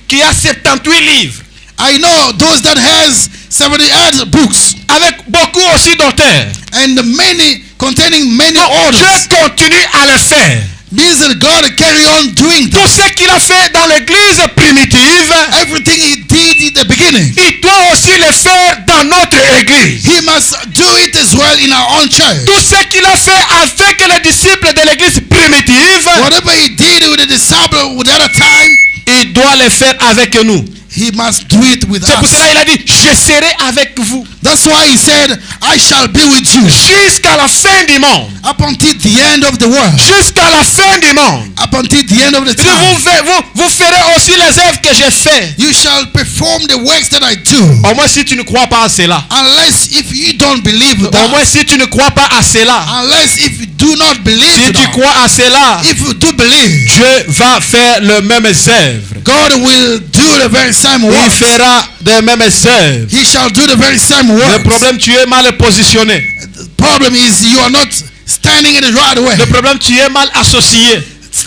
qui a 78 livres. I know those that has 78 books Avec beaucoup aussi d'auteurs. and many containing many Donc, orders. Dieu continue à le faire. Means that God carry on doing Tout that. ce qu'il a fait dans l'église primitive, Everything He did in the beginning, il doit aussi le faire dans notre église. He must do it as well in our own church. Tout ce qu'il a fait avec les disciples de l'église primitive, Whatever He did with the disciples at that time, il doit le faire avec nous. He must do it with C'est pour us. cela qu'il a dit, je serai avec vous That's why He said, I shall be with you jusqu'à la fin du monde. up until the end of the world. Jusqu'à la fin du monde. Up until the end of the Si time. vous ferez aussi les œuvres que j'ai faites. You shall perform the works that I do. Au moins si tu ne crois pas à cela. Unless if you don't believe Au moins that. si tu ne crois pas à cela. Unless if you do not Si believe tu that. crois à cela, If you do believe, Dieu va faire les mêmes œuvres. God will do the very same Il works. fera les mêmes œuvres. He shall do the very same Le works. problème, tu es mal positionné. The problem is you are not standing in the right way. Le problème, tu es mal associé.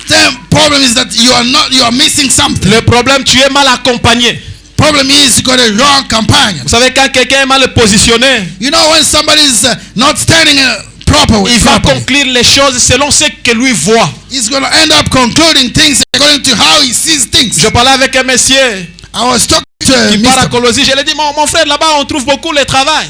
The problem is that you are missing something. Le problème, tu es mal accompagné. Problem is you got a wrong companion. Vous savez, quand quelqu'un est mal positionné, You know when somebody is not standing in a proper way, il va conclure les choses selon ce que lui voit. he's going to end up concluding things according to how he sees things. Je parlais avec un monsieur I was talking to qui parle à Mr. Colosie. Je lui ai dit, mon frère, là-bas, on trouve beaucoup le travail.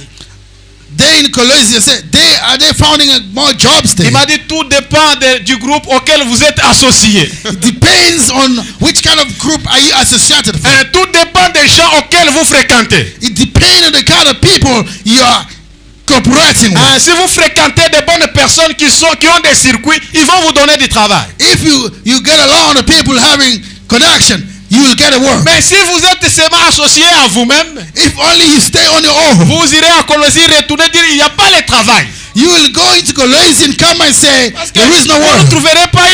They in Colossia said, they finding more jobs there. Il m'a dit, tout dépend du groupe auquel vous êtes associé. It depends on which kind of group are you associated with. Tout dépend des gens auxquels vous fréquentez. It depends on the kind of people you are cooperating with. Si vous fréquentez des bonnes personnes qui ont des circuits, ils vont vous donner du travail. If you get along with people having connection, you will get a work. Mais si vous êtes seulement associé à vous-même, If only you stay on your own, vous irez à Colossie retourner dire il n'y a pas le travail. you will go into Colossians and come and say, Parce que there is no vous ne work. trouverez pas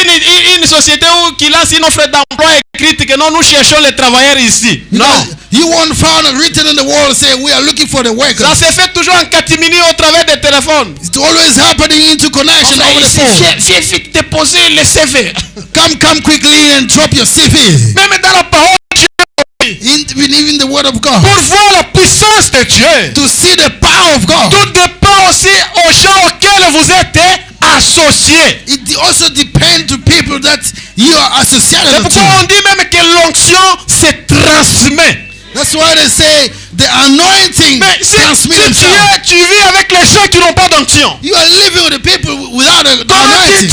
une société qui lance une offre d'emploi écrite que non, nous cherchons les travailleurs ici. Non. Because you won't find it written in the wall say we are looking for the workers. Ça se fait toujours en catimini au travers des téléphones. It's always happening into connection over the phone. Viens vite déposer le CV. Come quickly and drop your CV. Même dans la parole de Dieu, Even the word of God. pour voir la puissance de Dieu. To see the power of God. Tout dépend aussi aux gens auxquels vous êtes associés. It also depends to people that you are C'est associated pourquoi on to. dit même que l'onction se transmet. That's why they say the anointing Mais si transmits itself. tu vis avec les gens qui n'ont pas d'onction, You are living with the people without the comment anointing.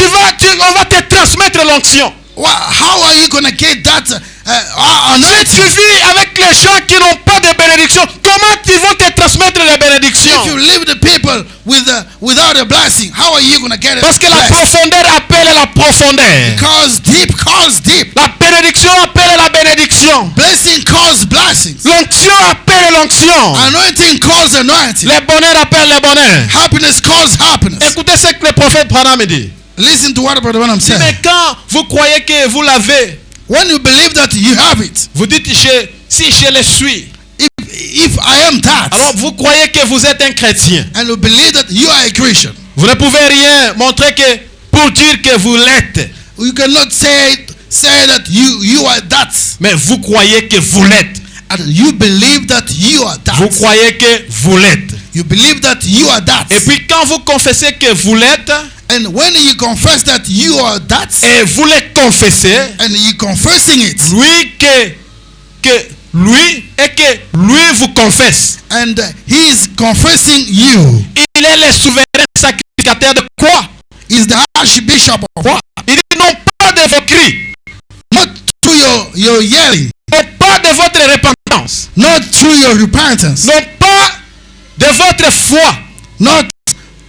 on va te transmettre l'onction. How are you going to get that Si anointing? tu vis avec les gens qui n'ont pas de bénédiction, comment ils vont te transmettre les bénédictions? If you live the people without a blessing, how are you going to get it? Parce que la profondeur appelle la profondeur. Because deep calls deep. La bénédiction appelle la bénédiction. Blessing calls blessings. L'onction appelle l'onction. Anointing calls anointing. Le bonheur appelle le bonheur. Happiness calls happiness. Écoutez ce que le prophète Branham dit. Listen to what Brother Branham said. Mais quand vous croyez que vous l'avez, When you believe that you have it, vous dites si je le suis. if I am that, Alors vous croyez que vous êtes un chrétien. and you believe that you are a Christian, Vous ne pouvez rien montrer que pour dire que vous l'êtes. you cannot say that you are that. Mais vous croyez que vous l'êtes. And you believe that you are Vous that. croyez que vous l'êtes. You believe that you are that. Et puis quand vous confessez que vous l'êtes, And when you confess that you are that, et vous le confessez, and you confessing it, lui vous confesse. and he is confessing you, Il est le souverain sacrificateur de quoi? is the Archbishop of Quoi? Il dit non pas de vos cris, not through your yelling, non pas de votre repentance, not through your repentance, non pas de votre foi, not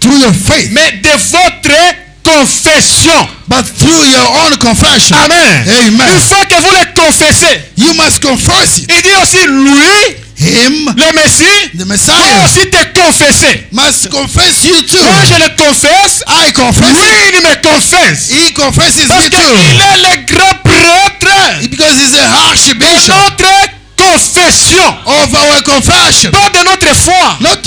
through your faith, mais de votre confession. but through your own confession. Amen. Amen. Une fois que vous le confessez, You must confess it. il dit aussi lui, Him, le Messie, the doit Messiah, aussi te confesser. must confess you too. Moi je le confesse, I confess lui it. il me confesse. He confesses Parce me qu'il too. est le grand prêtre Because he's a de Archbishop notre confession, of our confession. pas de notre foi. Not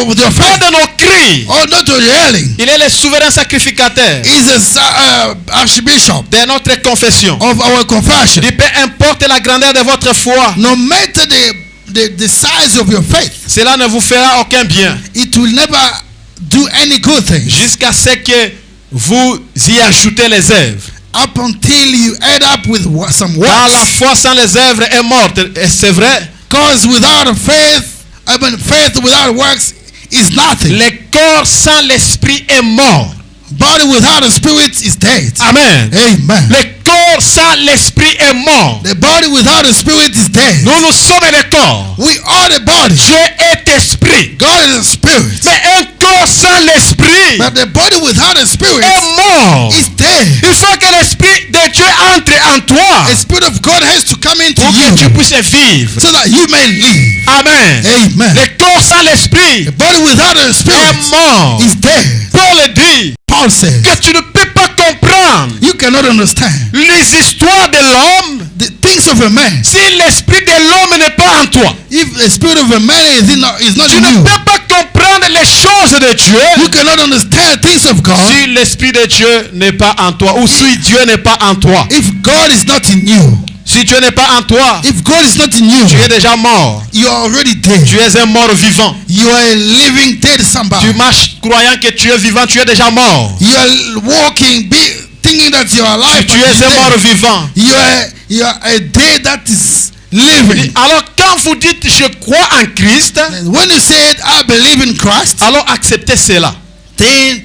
with your pas faith, de nos cris. or not to yelling. Il est le souverain sacrificateur He's a archbishop de notre confession. of our confession. Il dit, peu importe la grandeur de votre foi, No matter the size of your faith, cela ne vous fera aucun bien it will never do any good thing jusqu'à ce que vous y ajoutez les œuvres. up until you add up with some Car la works. foi sans les œuvres est morte. Et c'est vrai. Because without a faith, faith without works is nothing. Le corps sans l'esprit est mort. Body without a spirit is dead. Amen. Amen. Le corps sans l'esprit est mort. The body without a spirit is dead. Nous sommes le corps. We are the body. Dieu est esprit. God is a spirit. Mais un corps sans l'esprit But the body without a spirit est mort. is dead. Il faut que l'esprit de Dieu entre en toi The spirit of God has to come into pour que tu you puisses vivre. so that you may live. Amen. Amen. Le corps sans l'esprit The body without a spirit est mort. is dead. Paul dit Paul says que tu ne peux pas comprendre you cannot understand les histoires de l'homme the things of a man si l'esprit de l'homme n'est pas en toi. if the spirit of a man is not Tu in ne you. peux pas comprendre les choses de Dieu You cannot understand things of God si l'esprit de Dieu n'est pas en toi ou si Dieu n'est pas en toi. if God is not in you. Si Dieu n'est pas en toi, If God is not in you, tu es déjà mort. you are already dead. Tu es un mort vivant. You are a living dead somebody. Tu marches croyant que tu es vivant, tu es déjà mort. You are walking, thinking that you are alive. Tu but es you're un mort dead. vivant. You are a dead that is living. Alors quand vous dites je crois en Christ, And when you say I believe in Christ, alors acceptez cela. then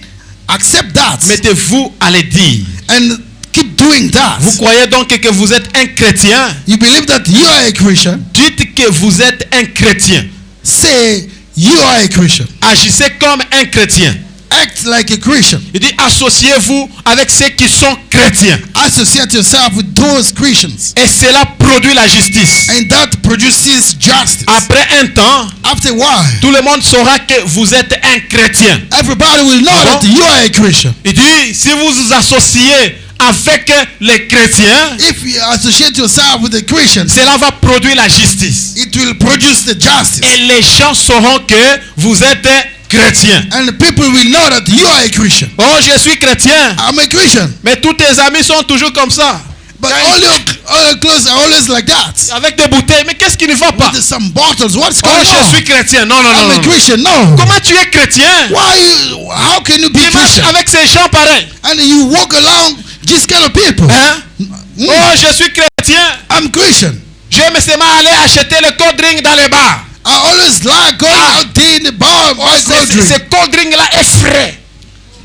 accept that Mettez-vous à le dire. and keep doing that. Vous croyez donc que vous êtes un chrétien? You believe that you are a Christian. Dites que vous êtes un chrétien. Say you are a Christian. Agissez comme un chrétien. Act like a Christian. Il dit associez-vous avec ceux qui sont chrétiens. Associate yourself with those Christians. Et cela produit la justice. And that produces justice. Après un temps, After a while, tout le monde saura que vous êtes un chrétien. everybody will know Ah bon? that you are a Christian. Il dit, si vous vous associez avec les chrétiens, If you associate yourself with the Christians, cela va produire la justice. it will produce the justice. Et les gens sauront que vous êtes chrétien. And the people will know that you are a Christian. Oh, je suis chrétien. I'm a Christian. Mais tous tes amis sont toujours comme ça. But all your clothes are always like that. Avec des bouteilles. Mais qu'est-ce qui ne va pas? With some bottles. What's Oh, going je on? suis chrétien. Non, non, non. I'm a non. Christian. No. Comment tu es chrétien? How can you be Tu marches Christian? avec ces gens pareils. And you walk along these kind of people. Hein? Mm. Oh, je suis chrétien. I'm Christian. J'aime seulement aller acheter le cold drink dans les bars. I always like going out there in the bar and Oh, buy cold drink. ce cold drink là est frais.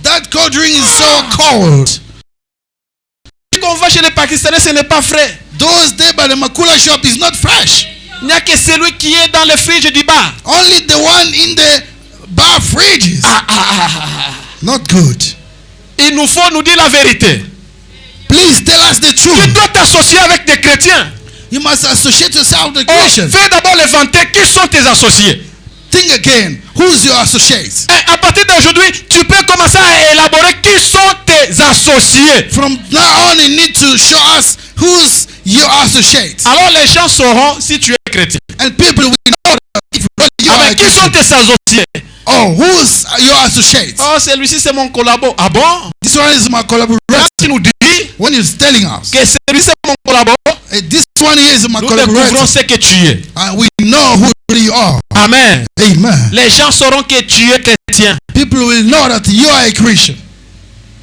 That cold drink is so cold. Quand on va chez les Pakistanais, ce n'est pas frais. Those there by the Makula shop is not fresh. Il n'y a que celui qui est dans le fridge du bar. Only the one in the bar fridges. Not good. Il nous faut nous dire la vérité. Please tell us the Tu truth. dois t'associer avec des chrétiens. You must associate yourself with the Oh, Christians. fais d'abord l'inventaire. Qui sont tes associés? Think again. Who's your associates? Et à partir d'aujourd'hui, tu peux commencer à élaborer qui sont tes associés. From now on, you need to show us who's your associates. Alors les gens sauront si tu es chrétien. And people will know that if you Ah, are mais a qui sont Christian. tes associés? Oh, who's your associates? Oh, celui-ci c'est mon collabo. Ah bon? This one is my collaborator. Tu nous dis When he's telling us, que celui-ci c'est mon collabo. this one here is my Nous découvrons collaborator. ce que tu es. And we know who you are. Amen. Amen. Les gens sauront que tu es chrétien. People will know that you are a Christian.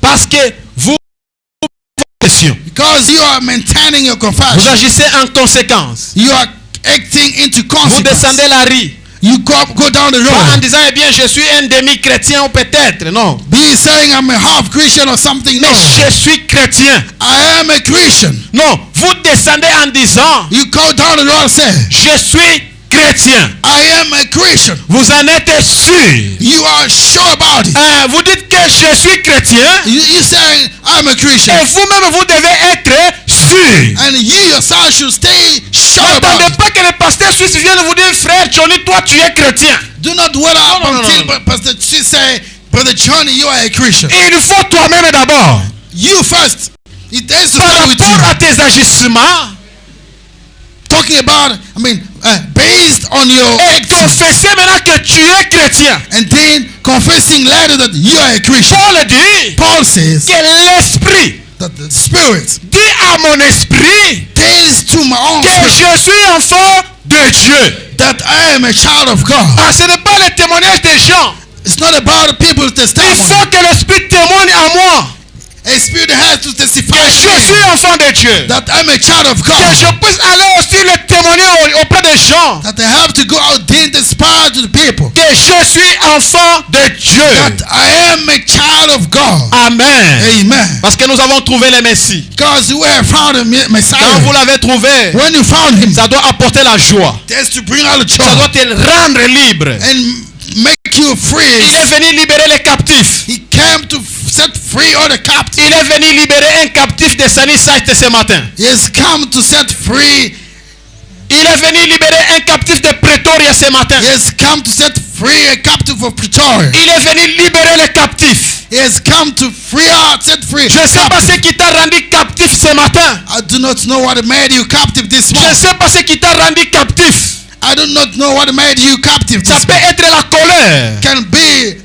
Parce que vous Because you are maintaining your vous confession. agissez en conséquence. You are acting into Vous consequence. descendez la rue. You go down the Pas en road. disant, eh bien, je suis un demi-chrétien ou peut-être. Non. Be saying I'm a half Christian or something. No. Je suis chrétien. I am a Christian. Non. Vous descendez en disant, You go down the road and say, je suis chrétien. I am a Christian. Vous en êtes sûr. You are sure about it. Vous dites que je suis chrétien. You saying I'm a Christian. Et vous-même, vous devez être sûr. And you yourself should stay sure about N'attendez it. pas que le pasteur suisse vienne vous dire, frère Johnny, toi tu es chrétien. Do not wait up No, no, no, until no. Pastor Chi say, Brother Johnny, you are a Christian. Il faut toi-même d'abord. You first. It has to Par start with rapport you. à tes agissements, talking about, based on your Et actions. confesser maintenant que tu es chrétien. And then confessing later that you are a Christian. Paul dit Paul says que l'esprit that the Spirit dit à mon esprit tells to my own que spirit je suis enfant de Dieu. that I am a child of God. Ah, ce n'est pas le témoignage des gens. It's not about people's Il testimony. faut que l'esprit témoigne à moi A spirit has to testify que je suis enfant de Dieu. that I'm a child of Que God. je puisse aller aussi le témoigner auprès des gens. That I have to go out there and testify to the people Que je suis enfant de Dieu. that I am a child of God. Amen. Amen. Parce que nous avons trouvé le Messie. Because we have found a Quand Messiah. vous l'avez trouvé, When you found him, ça doit apporter la joie. that's to bring out the joy Ça doit te rendre libre. and make you Il free. est venu libérer les captifs. He came to set free all the captives. Il est venu libérer un captif de Sunny-Side ce matin. He has come to set free. Il est venu libérer un captif de Pretoria ce matin. He has come to set free a captive of Pretoria. Il est venu libérer les captifs. He has come to free out, set free. Je ne sais pas ce qui t'a rendu captif ce matin. I do not know what made you captive this Je ne morning. sais pas ce qui t'a rendu captif. I do not know what made you captive Ça this peut morning. être la colère. Can be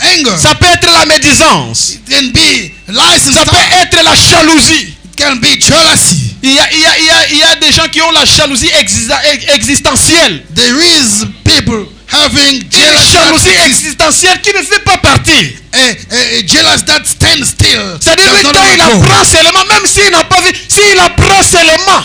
anger. Ça peut être la médisance. It can be license. Ça peut être la jalousie. It can be jealousy. Il y a des gens qui ont la jalousie existentielle. There is people having Une jalousie existentielle qui ne fait pas partie. a jealous that stands still. C'est-à-dire Does que not quand il let go. apprend seulement, même s'il n'a pas vu, s'il apprend seulement,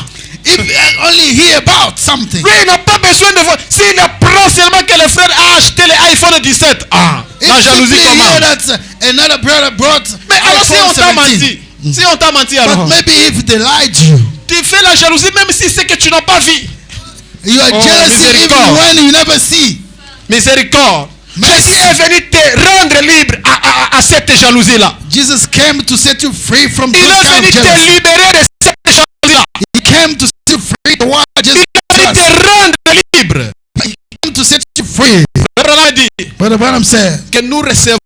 If you only hear about something, lui il n'a pas besoin de voir. S'il apprend seulement que le frère a acheté l'iPhone 17, la if jalousie simply hear commence. that another brother brought Mais alors si iPhone on t'a 17, menti, si on t'a menti alors, but maybe if they lied to you, tu fais la jalousie même si c'est que tu n'as pas vu. you are Oh, jealous even miséricorde. when you never see. Miséricorde. Mercy. Jésus est venu te rendre libre à cette jalousie-là. Jesus came to set you free from Il this est kind venu of te jealousy. libérer de cette jalousie-là. He came to set you free. Why Jesus Il est venu te rendre libre. came to set you free. Abraham dit Brother Branham said, que nous recevons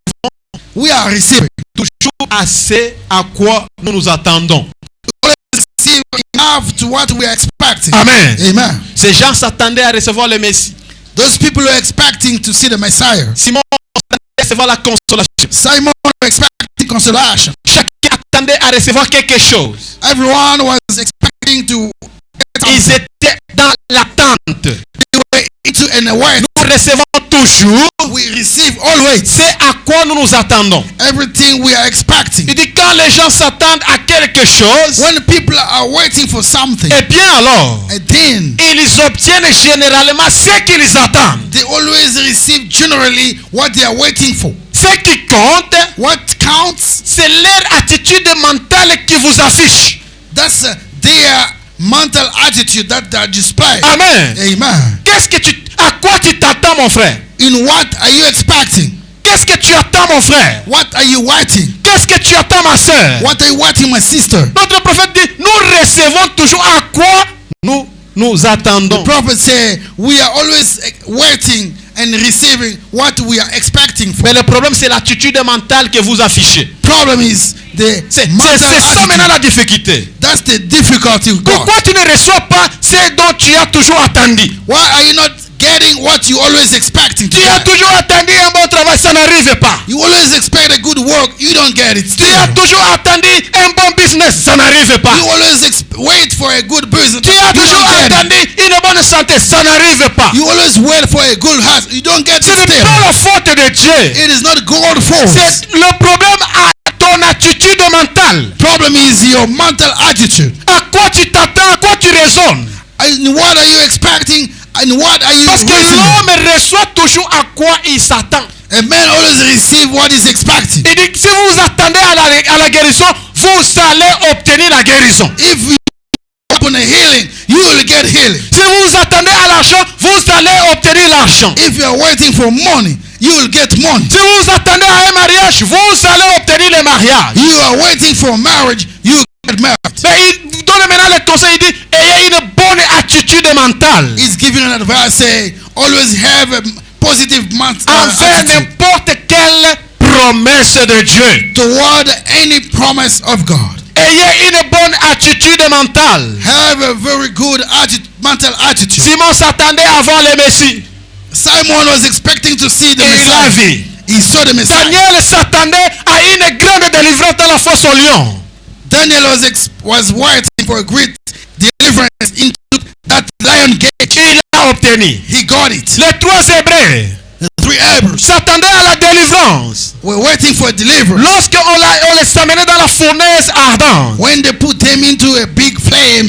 we are receiving toujours assez à quoi nous nous attendons. receive enough to what we are expecting. Amen. Amen. Ces gens s'attendaient à recevoir le Messie. Those people are expecting to see the Messiah. Simon attendait à recevoir la consolation. Simon was expecting consolation. Chacun attendait à recevoir quelque chose. Everyone was expecting to get Ils something. étaient dans l'attente. They were into an await. Nous recevons toujours We receive always c'est à quoi nous nous attendons. everything we are expecting. Il dit quand les gens s'attendent à quelque chose, When people are waiting for something, eh bien alors, and then ils obtiennent généralement ce qu'ils attendent. they always receive generally what they are waiting for. Ce qui compte, What counts? c'est leur attitude mentale qui vous affiche. That's their mental attitude that they display. Amen. Amen. À quoi tu t'attends, mon frère? In what are you expecting? Qu'est-ce que tu attends, mon frère? What are you waiting? Qu'est-ce que tu attends, ma soeur? What are you waiting, my sister? Notre prophète dit, nous recevons toujours à quoi nous attendons. The prophet said, we are always waiting and receiving what we are expecting for. Mais le problème, c'est l'attitude mentale que vous affichez. Problem is the C'est mental ça maintenant attitude. la difficulté. That's the difficulty with God. Pourquoi tu ne reçois pas ce dont tu as toujours attendu? Why are you not getting what you always expecting to Tu as get? toujours attendu un bon travail, ça n'arrive pas. You always expect a good work, you don't get it. Tu as toujours attendu un bon business, ça n'arrive pas. You always wait for a good business, Tu as you toujours don't get it. attendu une bonne santé, ça n'arrive pas. You always wait for a good house, you don't get Ce it n'est still. pas la faute de Dieu. It is not God's fault. C'est le problème à ton attitude mentale. Problem is your mental attitude. À quoi tu t'attends, à quoi tu raisonnes. And what are you expecting? And what are you Parce que reasoning? l'homme reçoit toujours à quoi il s'attend. A man always receive what he's expecting. Il dit que si vous vous attendez à la guérison, vous allez obtenir la guérison. If you open a healing, you will get healing. Si vous vous attendez à l'argent, vous allez obtenir l'argent. If you are waiting for money, you will get money. Si vous vous attendez à un mariage, vous allez obtenir le mariage. You are waiting for marriage, you will get married. Mais il donne maintenant le conseil, il dit, ayez une bonne attitude mentale. He's giving an advice, say, always have a positive Envers attitude n'importe quelle promesse de Dieu. toward any promise of God. ayez une bonne attitude mentale. Have a very good mental attitude. Simon s'attendait à voir le Messie. Simon was expecting to see the Et il l'a Messiah. vu. He saw the Messiah. Daniel s'attendait à une grande délivrance dans la fosse au lion. Daniel was waiting for a great deliverance into that lion gate. Il l'a obtenu. He got it. Les 3 Hébreux The 3 Hebrews s'attendaient à la délivrance. were waiting for a deliverance. Lorsqu'on les amenait dans la fournaise ardente, When they put them into a big flames,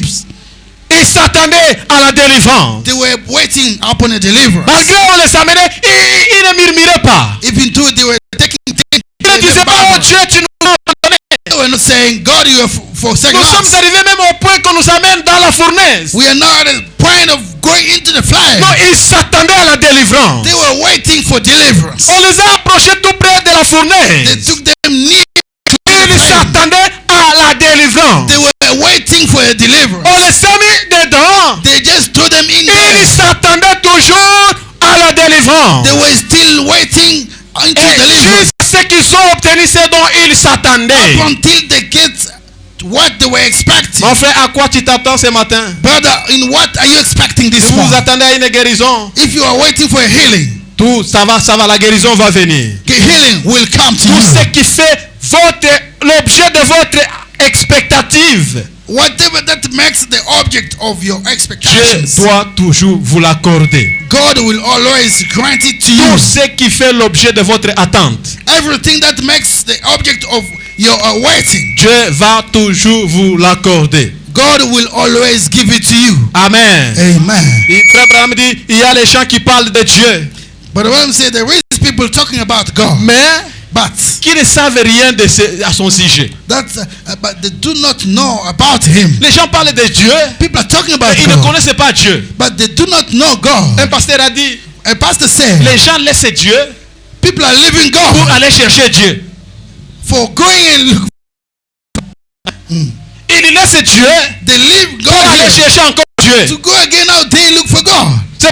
ils s'attendaient à la délivrance. they were waiting upon a deliverance. Malgré on les amenait, ils ne murmuraient pas. Even though they were taking things, Ils ne disaient pas, oh Dieu, tu nous as abandonnés. they were not saying, God, you have forsaken Nous sommes us. arrivés même au point qu'on nous amène dans la fournaise. We are now at the point of going into the flame. Non, ils s'attendaient à la délivrance. They were waiting for deliverance. On les a approchés tout près de la They fournaise. took them near to the Ils flame. s'attendaient à la délivrance. They were waiting for a deliverance. On les a mis dedans. They just threw them in Ils there. s'attendaient toujours à la délivrance. They were still waiting into Et deliverance jusqu'à ce qu'ils ont obtenu ce dont ils s'attendaient. until they get what they were expecting. Mon frère, à quoi tu t'attends ce matin? Brother, in what are you expecting this Si vous morning? attendez à une guérison, If you are waiting for a healing, tout ça va, la guérison va venir. the healing will come to Tout you. ce qui fait l'objet de votre expectative, Whatever that makes the object of your Dieu expectations, doit toujours vous l'accorder. God will always grant it to Tout you. ce qui fait l'objet de votre attente, Everything that makes the object of your waiting, Dieu va toujours vous l'accorder. God will always give it to you. Amen. Amen. Et Frère Branham dit, il y a les gens qui parlent de Dieu, But the Bible says there is people talking about God, mais but qui ne savent rien à son sujet. but they do not know about Him. Les gens parlent de Dieu, People are talking mais about ils ne God, connaissent pas Dieu. but they do not know Un God. pasteur a dit, A pastor said, les gens laissent Dieu people are leaving pour God aller chercher Dieu. for going and look. Ils laissent Dieu They leave pour aller God chercher encore Dieu. to go again out there and look for God.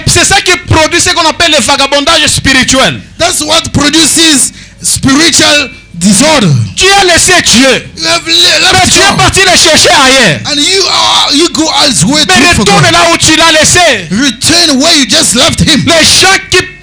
C'est ça qui produit ce qu'on appelle le vagabondage spirituel. That's what produces spiritual disorder. Tu as laissé Dieu, You have mais left tu es God, parti le chercher ailleurs. and you go elsewhere to Mais look for retourne God. là où tu l'as laissé. Return where you just left Him.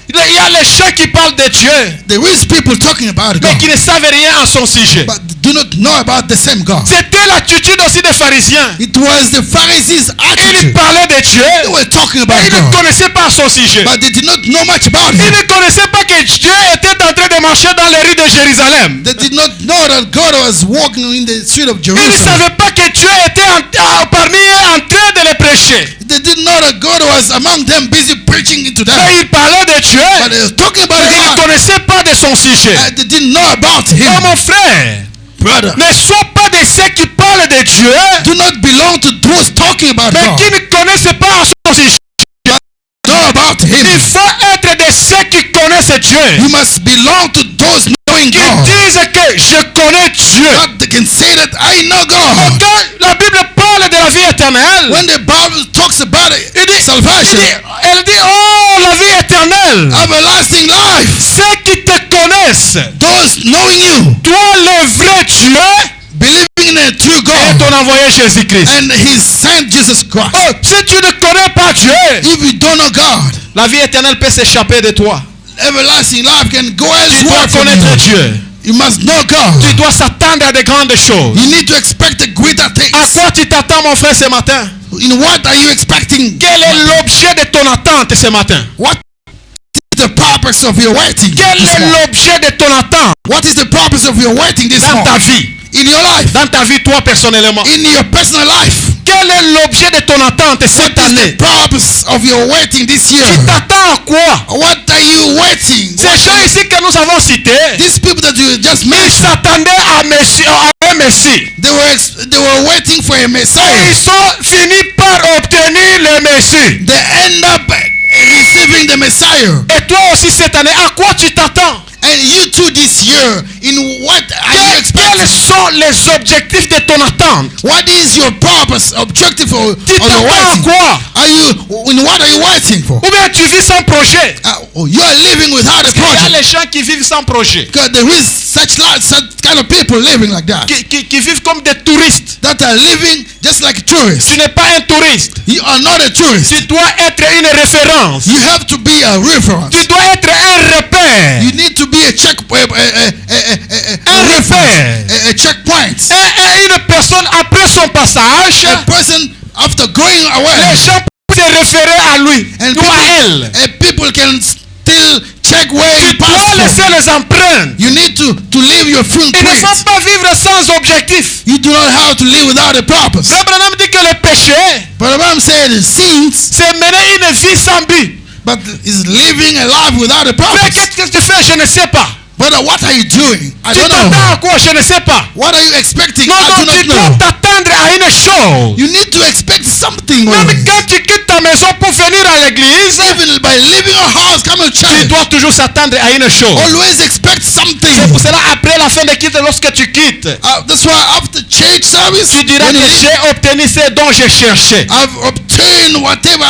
Il y a les gens qui parlent de Dieu, There is people talking about mais God, qui ne savent rien à son sujet. but do not know about the same God. C'était l'attitude aussi des pharisiens. It was the Pharisees' Ils attitude. parlaient de Dieu, They were talking mais about ils ne God, connaissaient pas son sujet. but they did not know much about Ils Him. ne connaissaient pas que Dieu était en train de marcher dans les rues de Jérusalem. They did not know that God was walking in the street of Ils ne Jerusalem. savaient pas que Dieu était parmi eux en train de les prêcher. They didn't know that God was among them, busy preaching into them. Mais ils parlaient de Dieu, But they were talking about mais ils ne God, connaissaient pas de son sujet. and they didn't know about Oh Him. mon frère, Brother, ne sois pas de ceux qui parlent de Dieu, do not belong to those talking about mais God. qui ne connaissent pas son sujet. Know about Il Him. faut être de ceux qui connaissent Dieu, You must belong to those knowing qui God. disent que je connais Dieu. That they can say that I know God. Quand la Bible parle de la vie éternelle, When the Bible talks about it, elle dit, salvation, oh, la vie éternelle. everlasting life, Ceux qui te connaissent, those knowing you, toi le vrai Dieu believing in a true et God ton envoyé Jésus-Christ. and His Son Jesus Christ. Oh, si tu ne connais pas Dieu, If you don't know God, la vie éternelle peut s'échapper de toi. everlasting life can go Tu dois elsewhere from connaître you. Dieu. You must know God. Tu dois s'attendre à de grandes choses. You need to expect the greater À things. quoi tu t'attends, mon frère, ce matin? In what are you expecting? Quel est l'objet de ton attente ce matin? What is the purpose of your waiting Quel this est morning? l'objet de ton attente What is the purpose of your waiting this dans ta morning? vie? In your life, Dans ta vie, toi, personnellement. in your personal life. Quel est l'objet de ton attente cette What is the année? purpose of your waiting this year? Tu t'attends à quoi? What are you waiting? Ces gens ici que nous avons cités, These people that you just ils mentioned, s'attendaient à un Messie. they were waiting for a Et Messiah. ils ont fini par obtenir le Messie. They end up receiving the Messiah. Et toi aussi cette année, à quoi tu t'attends? And you too this year, in what are you Quel Quels sont les objectifs de ton attente? What is your purpose, objective for Tu of your t'attends à waiting? quoi? In what are you waiting for? Ou bien tu vis sans projet? You are living without a Parce qu'il y a project. les gens qui vivent sans projet. Because there is such kind of people living like that. Qui vivent comme des touristes. That are living just like tourists. Tu n'es pas un touriste. You are not a tourist. Tu dois être une référence. You have to be a reference. Tu dois être un repère. You need to be a check, Un repère. a checkpoint. Une personne après son passage, A person after going away, les gens peuvent se référer à lui ou à elle. people can still check where Tu you dois passed laisser from. les empreintes. You need to leave your Il ne footprint. faut pas vivre sans objectif. You do not have to live without a purpose. Abraham dit que le péché, But the Bible said the sins, c'est mener une vie sans but. but is living a life without a Mais purpose. qu'est-ce que tu fais? Je ne sais pas. But what are you doing? I Tu don't t'attends know. à quoi? Je ne sais pas. What are you expecting? Non, I do tu not dois know. t'attendre à une chose. You need to expect something. Même always. quand tu quittes ta maison pour venir à l'église, Even by leaving your house, come to tu church. dois toujours s'attendre à une chose. Always expect C'est something. pour cela, après la fin de quitte, lorsque tu quittes, That's why after church service, tu diras when you que leave, j'ai obtenu ce dont j'ai cherché. I've obtained whatever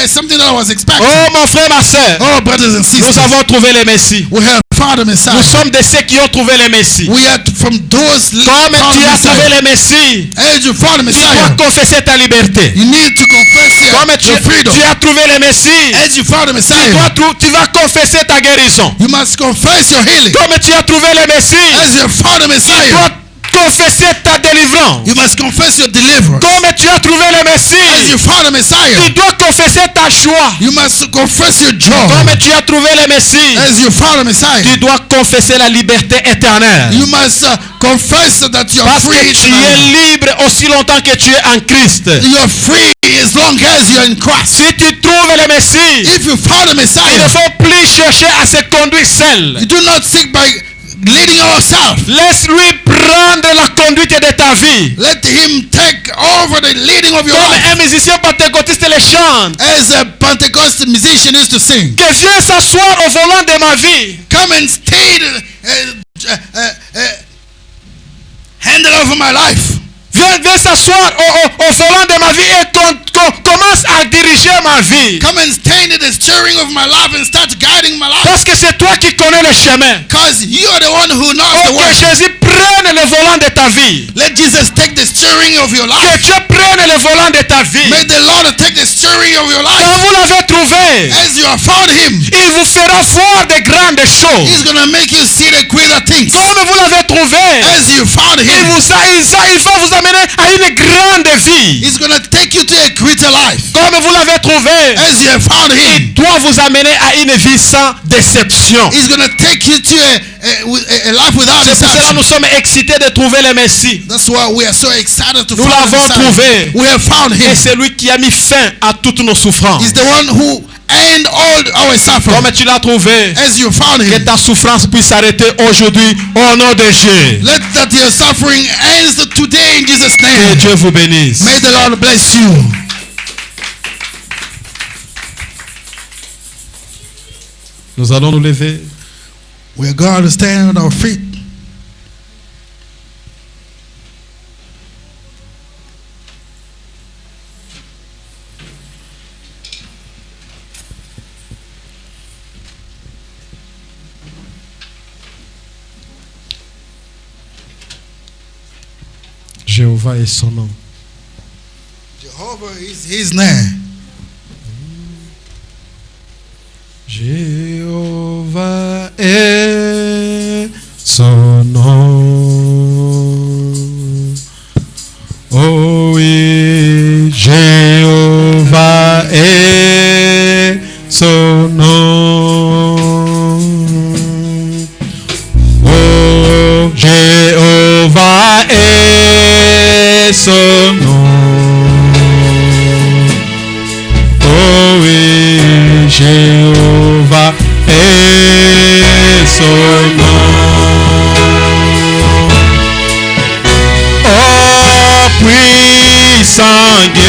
something that I was expecting. Oh mon frère, ma soeur, Oh, brothers and nous sisters, avons trouvé le Messie. we have found the Messiah. Nous sommes de ceux qui ont trouvé le Messie. We are from those Comme found tu the as trouvé Messiah. le Messie, As you found the tu dois Messiah, confesser ta liberté. you need to confess Comme your freedom. tu as trouvé le Messie, As you found the tu Messiah, tu vas confesser ta guérison. you must confess your healing. Comme tu as trouvé le Messie, As you found the tu Messiah, dois confesser ta délivrance. you must confess your deliverance. Comme tu as trouvé le As Messie, you found the Messiah, tu dois confesser ta joie. you must confess your joy. Comme tu as trouvé le Messie, As you found the Messiah, tu dois confesser la liberté éternelle. you must confess that you are Parce free. que tu es libre aussi longtemps que tu es en Christ. You're free as long as you're in Christ. Si tu trouves le Messie, If you found the il ne Messiah, faut plus chercher à se conduire seul. you do not seek by leading yourself. Laisse-lui prendre la conduite de ta vie. Let him take over the leading of your Comme life. un musicien pentecôtiste le chante. As a Pentecostal musician is to sing. Que viens s'asseoir au volant de ma vie. Come and stay handle over my life. Viens s'asseoir au volant de ma vie et commence à diriger ma vie. Come and stand at the steering of my life and start guiding my life. Parce que c'est toi qui connais le chemin. Because you are the one who knows the Oh, que way. Jésus prenne le volant de ta vie. Let Jesus take the steering of your Que life. Dieu prenne le volant de ta vie. May the Lord take the steering of your Quand life. vous l'avez trouvé, As you have found him, il vous fera voir de grandes choses. he's going to make you see the greater things. Comme vous l'avez trouvé, As you found il him, va vous amener à une grande vie. he's going to take you to a greater life. Comme vous l'avez trouvé, As you have found him, il doit vous amener à une vie sans déception. he's going to take you to a life without C'est pour cela que deception. nous sommes excités de trouver le Messie. That's why we are so excited to Nous find l'avons him. trouvé. We have found Et him. c'est lui qui a mis fin à toutes nos souffrances. He's the one who end all our suffering. Comme tu l'as trouvé, As you found que him, ta souffrance puisse s'arrêter aujourd'hui au nom de Jésus. let that your suffering ends today in Jesus' Que name. Dieu vous bénisse. May the Lord bless you. Nous allons nous lever. We are going to stand on our feet. Jéhovah est son nom. Jehovah is his name. Jéhovah est son nom. Oh oui, Jéhovah est son nom. Oh, Jéhovah est son nom. Oh oui, Jéhovah est son nom. Oh puissant Dieu.